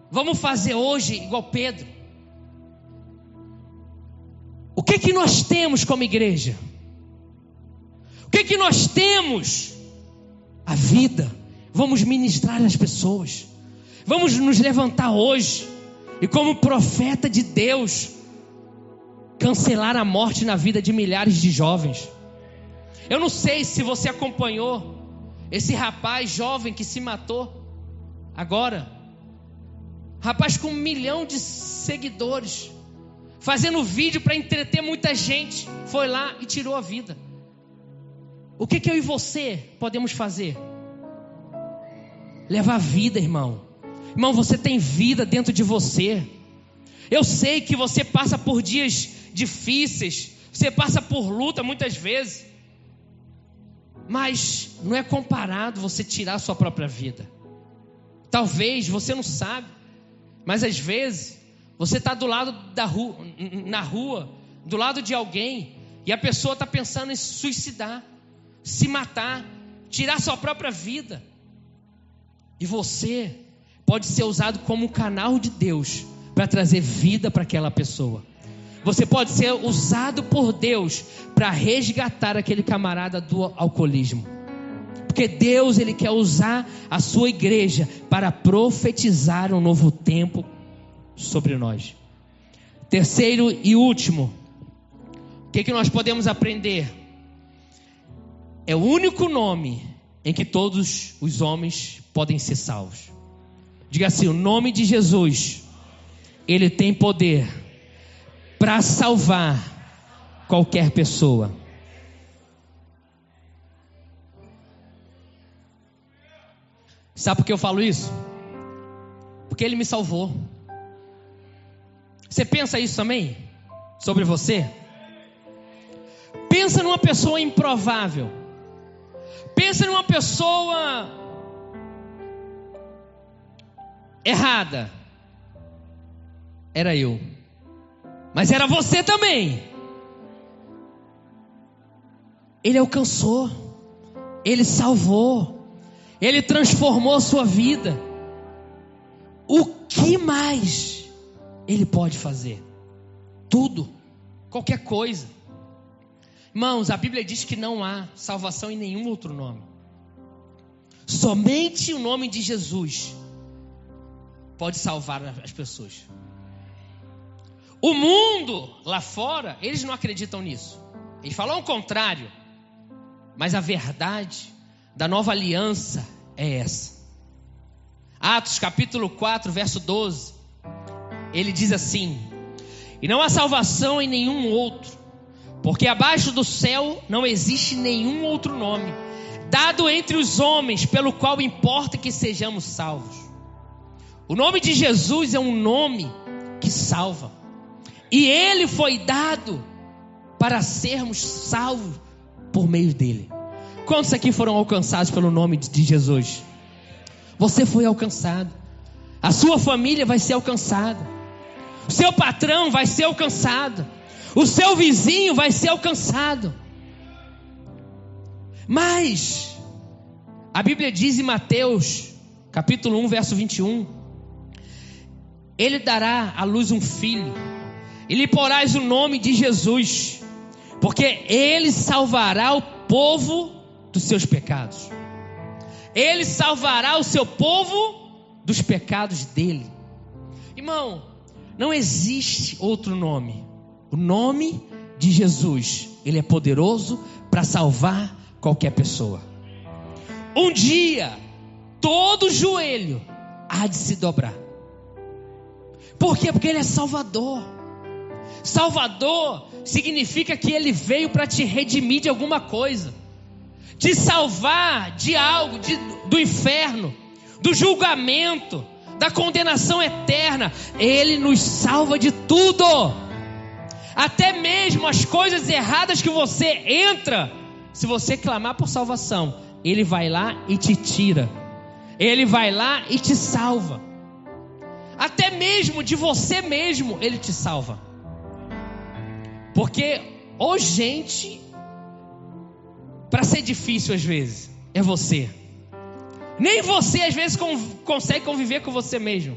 vamos fazer hoje igual Pedro. O que que nós temos como igreja? O que que nós temos? A vida. Vamos ministrar às pessoas. Vamos nos levantar hoje e, como profeta de Deus, cancelar a morte na vida de milhares de jovens. Eu não sei se você acompanhou esse rapaz jovem que se matou agora. Rapaz com 1 milhão de seguidores, fazendo vídeo para entreter muita gente, foi lá e tirou a vida. O que que eu e você podemos fazer? Levar vida, irmão. Irmão, você tem vida dentro de você. Eu sei que você passa por dias difíceis, você passa por luta muitas vezes, mas não é comparado você tirar a sua própria vida. Talvez você não sabe, mas às vezes você está do lado da rua, na rua, do lado de alguém, e a pessoa está pensando em se suicidar, se matar, tirar sua própria vida. E você pode ser usado como um canal de Deus para trazer vida para aquela pessoa. Você pode ser usado por Deus para resgatar aquele camarada do alcoolismo. Porque Deus, ele quer usar a sua igreja para profetizar um novo tempo sobre nós. Terceiro e último, o que nós podemos aprender? É o único nome em que todos os homens podem ser salvos. Diga assim: o nome de Jesus Ele tem poder para salvar qualquer pessoa. Sabe por que eu falo isso? Porque Ele me salvou. Você pensa isso também? Sobre você? Pensa numa pessoa improvável. Pensa numa pessoa errada. Era eu. Mas era você também. Ele alcançou. Ele salvou. Ele transformou a sua vida. O que mais Ele pode fazer? Tudo. Qualquer coisa. Irmãos, a Bíblia diz que não há salvação em nenhum outro nome. Somente o nome de Jesus pode salvar as pessoas. O mundo lá fora, eles não acreditam nisso. Eles falam o contrário. Mas a verdade da nova aliança é essa. Atos capítulo 4, verso 12. Ele diz assim: e não há salvação em nenhum outro, porque abaixo do céu não existe nenhum outro nome dado entre os homens pelo qual importa que sejamos salvos. O nome de Jesus é um nome que salva. E Ele foi dado para sermos salvos por meio dele. Quantos aqui foram alcançados pelo nome de Jesus? Você foi alcançado. A sua família vai ser alcançada. O seu patrão vai ser alcançado. O seu vizinho vai ser alcançado. Mas a Bíblia diz em Mateus capítulo 1, verso 21: Ele dará à luz um filho, e lhe porás o nome de Jesus, porque Ele salvará o povo dos seus pecados. Ele salvará o seu povo dos pecados dele. Irmão, não existe outro nome. O nome de Jesus, Ele é poderoso para salvar qualquer pessoa. Um dia, todo joelho há de se dobrar. Por quê? Porque Ele é Salvador. Salvador significa que Ele veio para te redimir de alguma coisa, te salvar de algo, do inferno, do julgamento, da condenação eterna. Ele nos salva de tudo, até mesmo as coisas erradas que você entra. Se você clamar por salvação, Ele vai lá e te tira. Ele vai lá e te salva. Até mesmo de você mesmo Ele te salva. Porque, gente, para ser difícil às vezes é você. Nem você às vezes consegue conviver com você mesmo.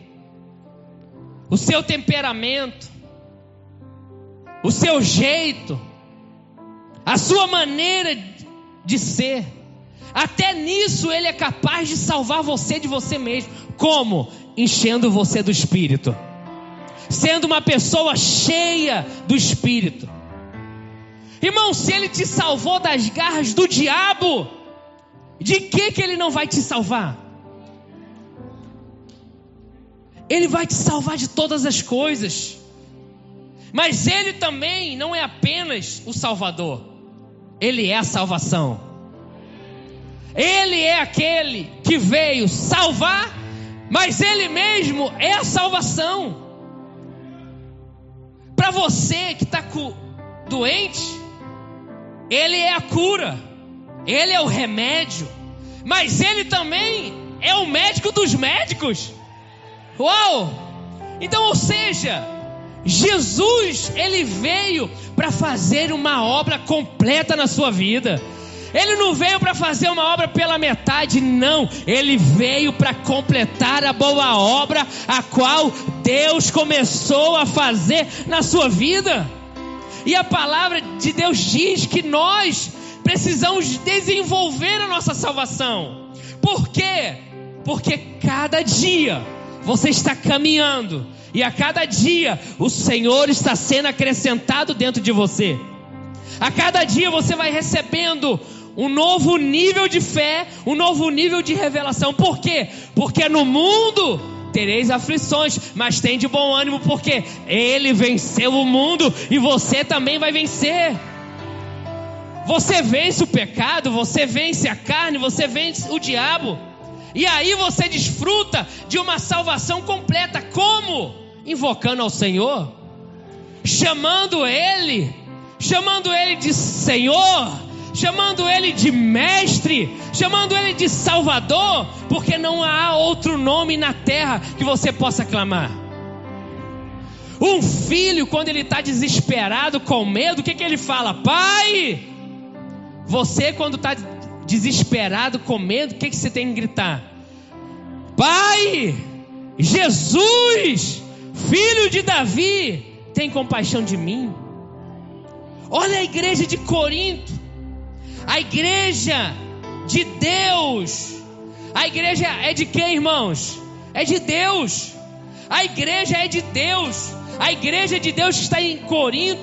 O seu temperamento, o seu jeito, a sua maneira de ser, até nisso Ele é capaz de salvar você de você mesmo. Como? Enchendo você do Espírito, sendo uma pessoa cheia do Espírito. Irmão, se Ele te salvou das garras do diabo, de que Ele não vai te salvar? Ele vai te salvar de todas as coisas. Mas Ele também não é apenas o Salvador, Ele é a salvação. Ele é aquele que veio salvar, mas Ele mesmo é a salvação. Para você que está doente, Ele é a cura, Ele é o remédio, mas Ele também é o médico dos médicos. Uau! Então, ou seja, Jesus, Ele veio para fazer uma obra completa na sua vida. Ele não veio para fazer uma obra pela metade, não. Ele veio para completar a boa obra a qual Deus começou a fazer na sua vida. E a palavra de Deus diz que nós precisamos desenvolver a nossa salvação. Por quê? Porque cada dia você está caminhando, e a cada dia o Senhor está sendo acrescentado dentro de você. A cada dia você vai recebendo um novo nível de fé, um novo nível de revelação. Por quê? Porque no mundo tereis aflições, mas tem de bom ânimo, porque Ele venceu o mundo e você também vai vencer. Você vence o pecado, você vence a carne, você vence o diabo. E aí você desfruta de uma salvação completa. Como? Invocando ao Senhor, chamando Ele de Senhor, chamando Ele de Mestre, chamando Ele de Salvador, porque não há outro nome na terra que você possa clamar. Um filho, quando ele está desesperado, com medo, o que ele fala? Pai! Você, quando está desesperado, com medo, o que você tem que gritar? Pai! Jesus! Filho de Davi, tem compaixão de mim. Olha a igreja de Corinto, a igreja de Deus. A igreja é de quem, irmãos? É de Deus. A igreja é de Deus. A igreja de Deus está em Corinto.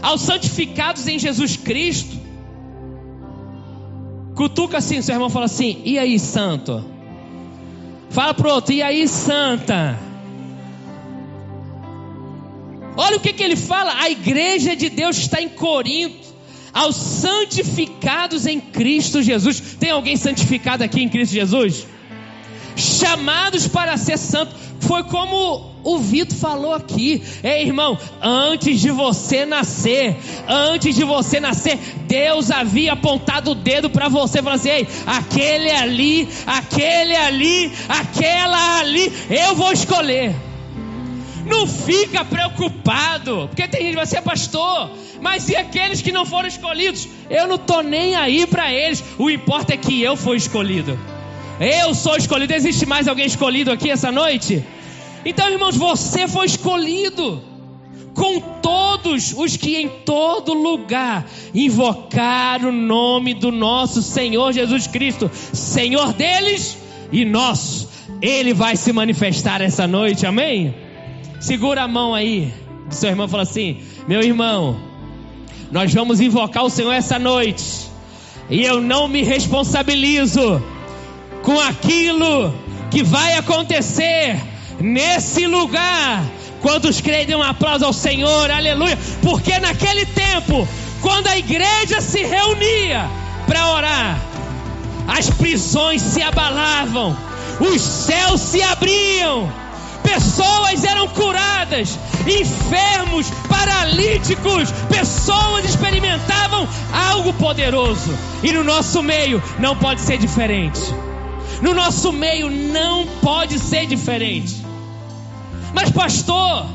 Aos santificados em Jesus Cristo. Cutuca assim, seu irmão, fala assim: e aí, santo? Fala pro outro: e aí, santa? Olha o que ele fala. A igreja de Deus está em Corinto, aos santificados em Cristo Jesus. Tem alguém santificado aqui em Cristo Jesus? Chamados para ser santo. Foi como o Vitor falou aqui. Ei, irmão, antes de você nascer, Deus havia apontado o dedo para você, falando assim: ei, aquele ali, aquela ali, eu vou escolher. Não fica preocupado, porque tem gente que vai ser pastor, mas e aqueles que não foram escolhidos? Eu não estou nem aí para eles. O importa é que eu fui escolhido. Eu sou escolhido. Existe mais alguém escolhido aqui essa noite? Então, irmãos, você foi escolhido com todos os que em todo lugar invocaram o nome do nosso Senhor Jesus Cristo, Senhor deles e nosso. Ele vai se manifestar essa noite, amém? Segura a mão aí do seu irmão e fala assim: meu irmão, nós vamos invocar o Senhor essa noite, e eu não me responsabilizo com aquilo que vai acontecer nesse lugar. Quantos creem, dêem um aplauso ao Senhor, aleluia. Porque naquele tempo, quando a igreja se reunia para orar, as prisões se abalavam, os céus se abriam, pessoas eram curadas, enfermos, paralíticos, pessoas experimentavam algo poderoso. E no nosso meio não pode ser diferente. No nosso meio não pode ser diferente. Mas pastor,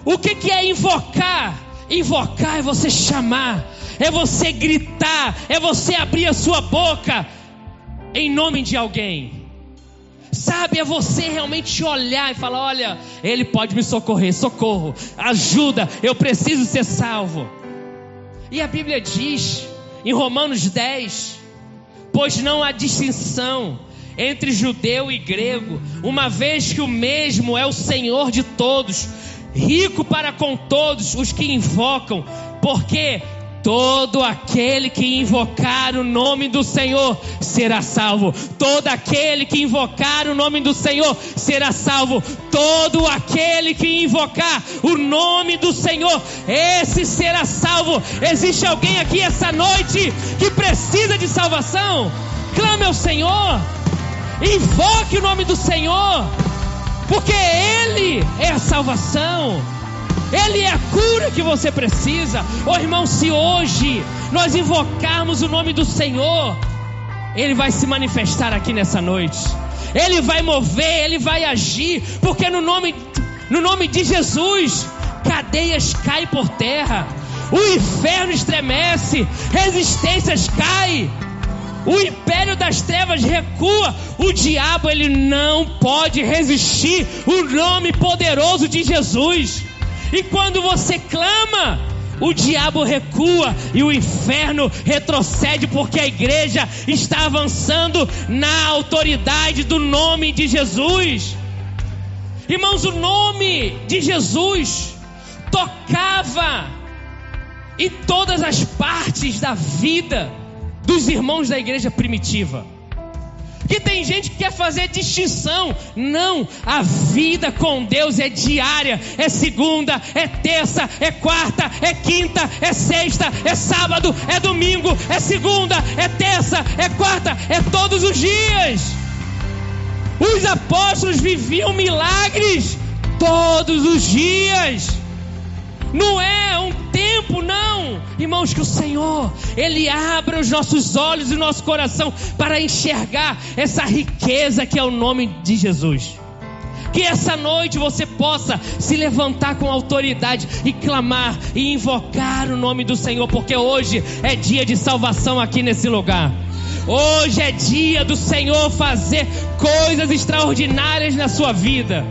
o que é invocar? Invocar é você chamar, é você gritar, é você abrir a sua boca em nome de alguém. Sabe, é você realmente olhar e falar: olha, Ele pode me socorrer, socorro, ajuda, eu preciso ser salvo. E a Bíblia diz em Romanos 10: pois não há distinção entre judeu e grego, uma vez que o mesmo é o Senhor de todos, rico para com todos os que invocam, porque todo aquele que invocar o nome do Senhor será salvo. Todo aquele que invocar o nome do Senhor será salvo. Todo aquele que invocar o nome do Senhor, esse será salvo. Existe alguém aqui essa noite que precisa de salvação? Clame ao Senhor. Invoque o nome do Senhor, porque Ele é a salvação, Ele é a cura que você precisa. Oh, irmão, se hoje nós invocarmos o nome do Senhor, Ele vai se manifestar aqui nessa noite. Ele vai mover, Ele vai agir, porque no nome de Jesus, cadeias caem por terra, o inferno estremece, resistências caem, o império das trevas recua. O diabo, ele não pode resistir o nome poderoso de Jesus. E quando você clama, o diabo recua e o inferno retrocede, porque a igreja está avançando na autoridade do nome de Jesus. Irmãos, o nome de Jesus tocava em todas as partes da vida dos irmãos da igreja primitiva. Porque tem gente que quer fazer distinção. Não, a vida com Deus é diária, é segunda, é terça, é quarta, é quinta, é sexta, é sábado, é domingo, é segunda, é terça, é quarta, é todos os dias. Os apóstolos viviam milagres todos os dias. Não é um tempo, não. Irmãos, que o Senhor, Ele abra os nossos olhos e o nosso coração para enxergar essa riqueza que é o nome de Jesus. Que essa noite você possa se levantar com autoridade e clamar e invocar o nome do Senhor, porque hoje é dia de salvação aqui nesse lugar. Hoje é dia do Senhor fazer coisas extraordinárias na sua vida.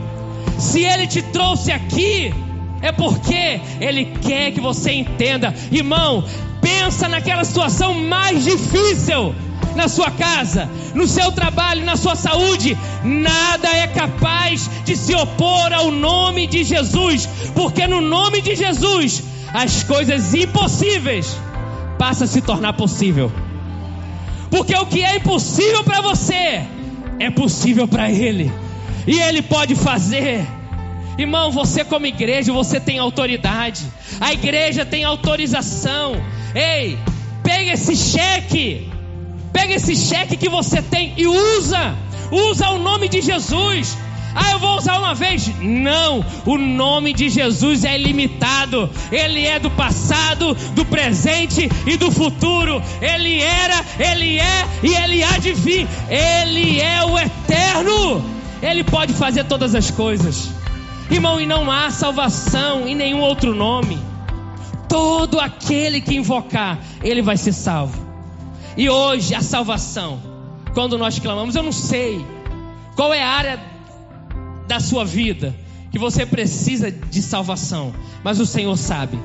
Se Ele te trouxe aqui, é porque Ele quer que você entenda. Irmão, pensa naquela situação mais difícil na sua casa, no seu trabalho, na sua saúde. Nada é capaz de se opor ao nome de Jesus, porque no nome de Jesus as coisas impossíveis passam a se tornar possível. Porque o que é impossível para você é possível para Ele, e Ele pode fazer. Irmão, você como igreja, você tem autoridade. A igreja tem autorização. Ei, pega esse cheque. Pega esse cheque que você tem e usa o nome de Jesus. Ah, eu vou usar uma vez. Não, o nome de Jesus é ilimitado. Ele é do passado, do presente e do futuro. Ele era, Ele é e Ele há de vir. Ele é o eterno. Ele pode fazer todas as coisas. Irmão, e não há salvação em nenhum outro nome. Todo aquele que invocar, ele vai ser salvo. E hoje a salvação, quando nós clamamos, eu não sei qual é a área da sua vida que você precisa de salvação, mas o Senhor sabe.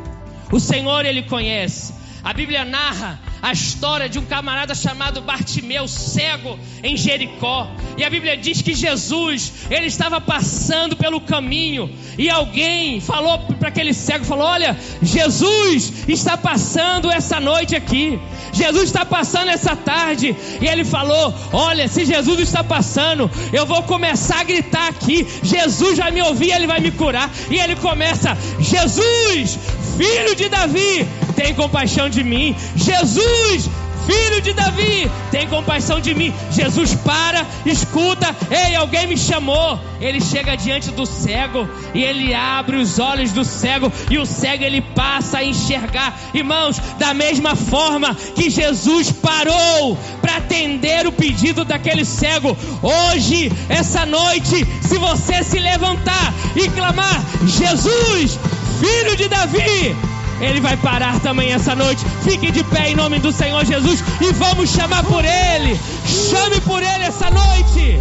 O Senhor, Ele conhece. A Bíblia narra a história de um camarada chamado Bartimeu, cego em Jericó. E a Bíblia diz que Jesus, ele estava passando pelo caminho, e alguém falou para aquele cego, falou: olha, Jesus está passando essa noite aqui, Jesus está passando essa tarde. E ele falou: olha, se Jesus está passando, eu vou começar a gritar aqui, Jesus vai me ouvir, Ele vai me curar. E ele começa: Jesus, Filho de Davi, tem compaixão de mim. Jesus, Filho de Davi, tem compaixão de mim. Jesus para, escuta: ei, alguém me chamou. Ele chega diante do cego e ele abre os olhos do cego, e o cego ele passa a enxergar. Irmãos, da mesma forma que Jesus parou para atender o pedido daquele cego, hoje, essa noite, se você se levantar e clamar: Jesus, Filho de Davi, Ele vai parar também essa noite. Fique de pé em nome do Senhor Jesus e vamos chamar por Ele. Chame por Ele essa noite.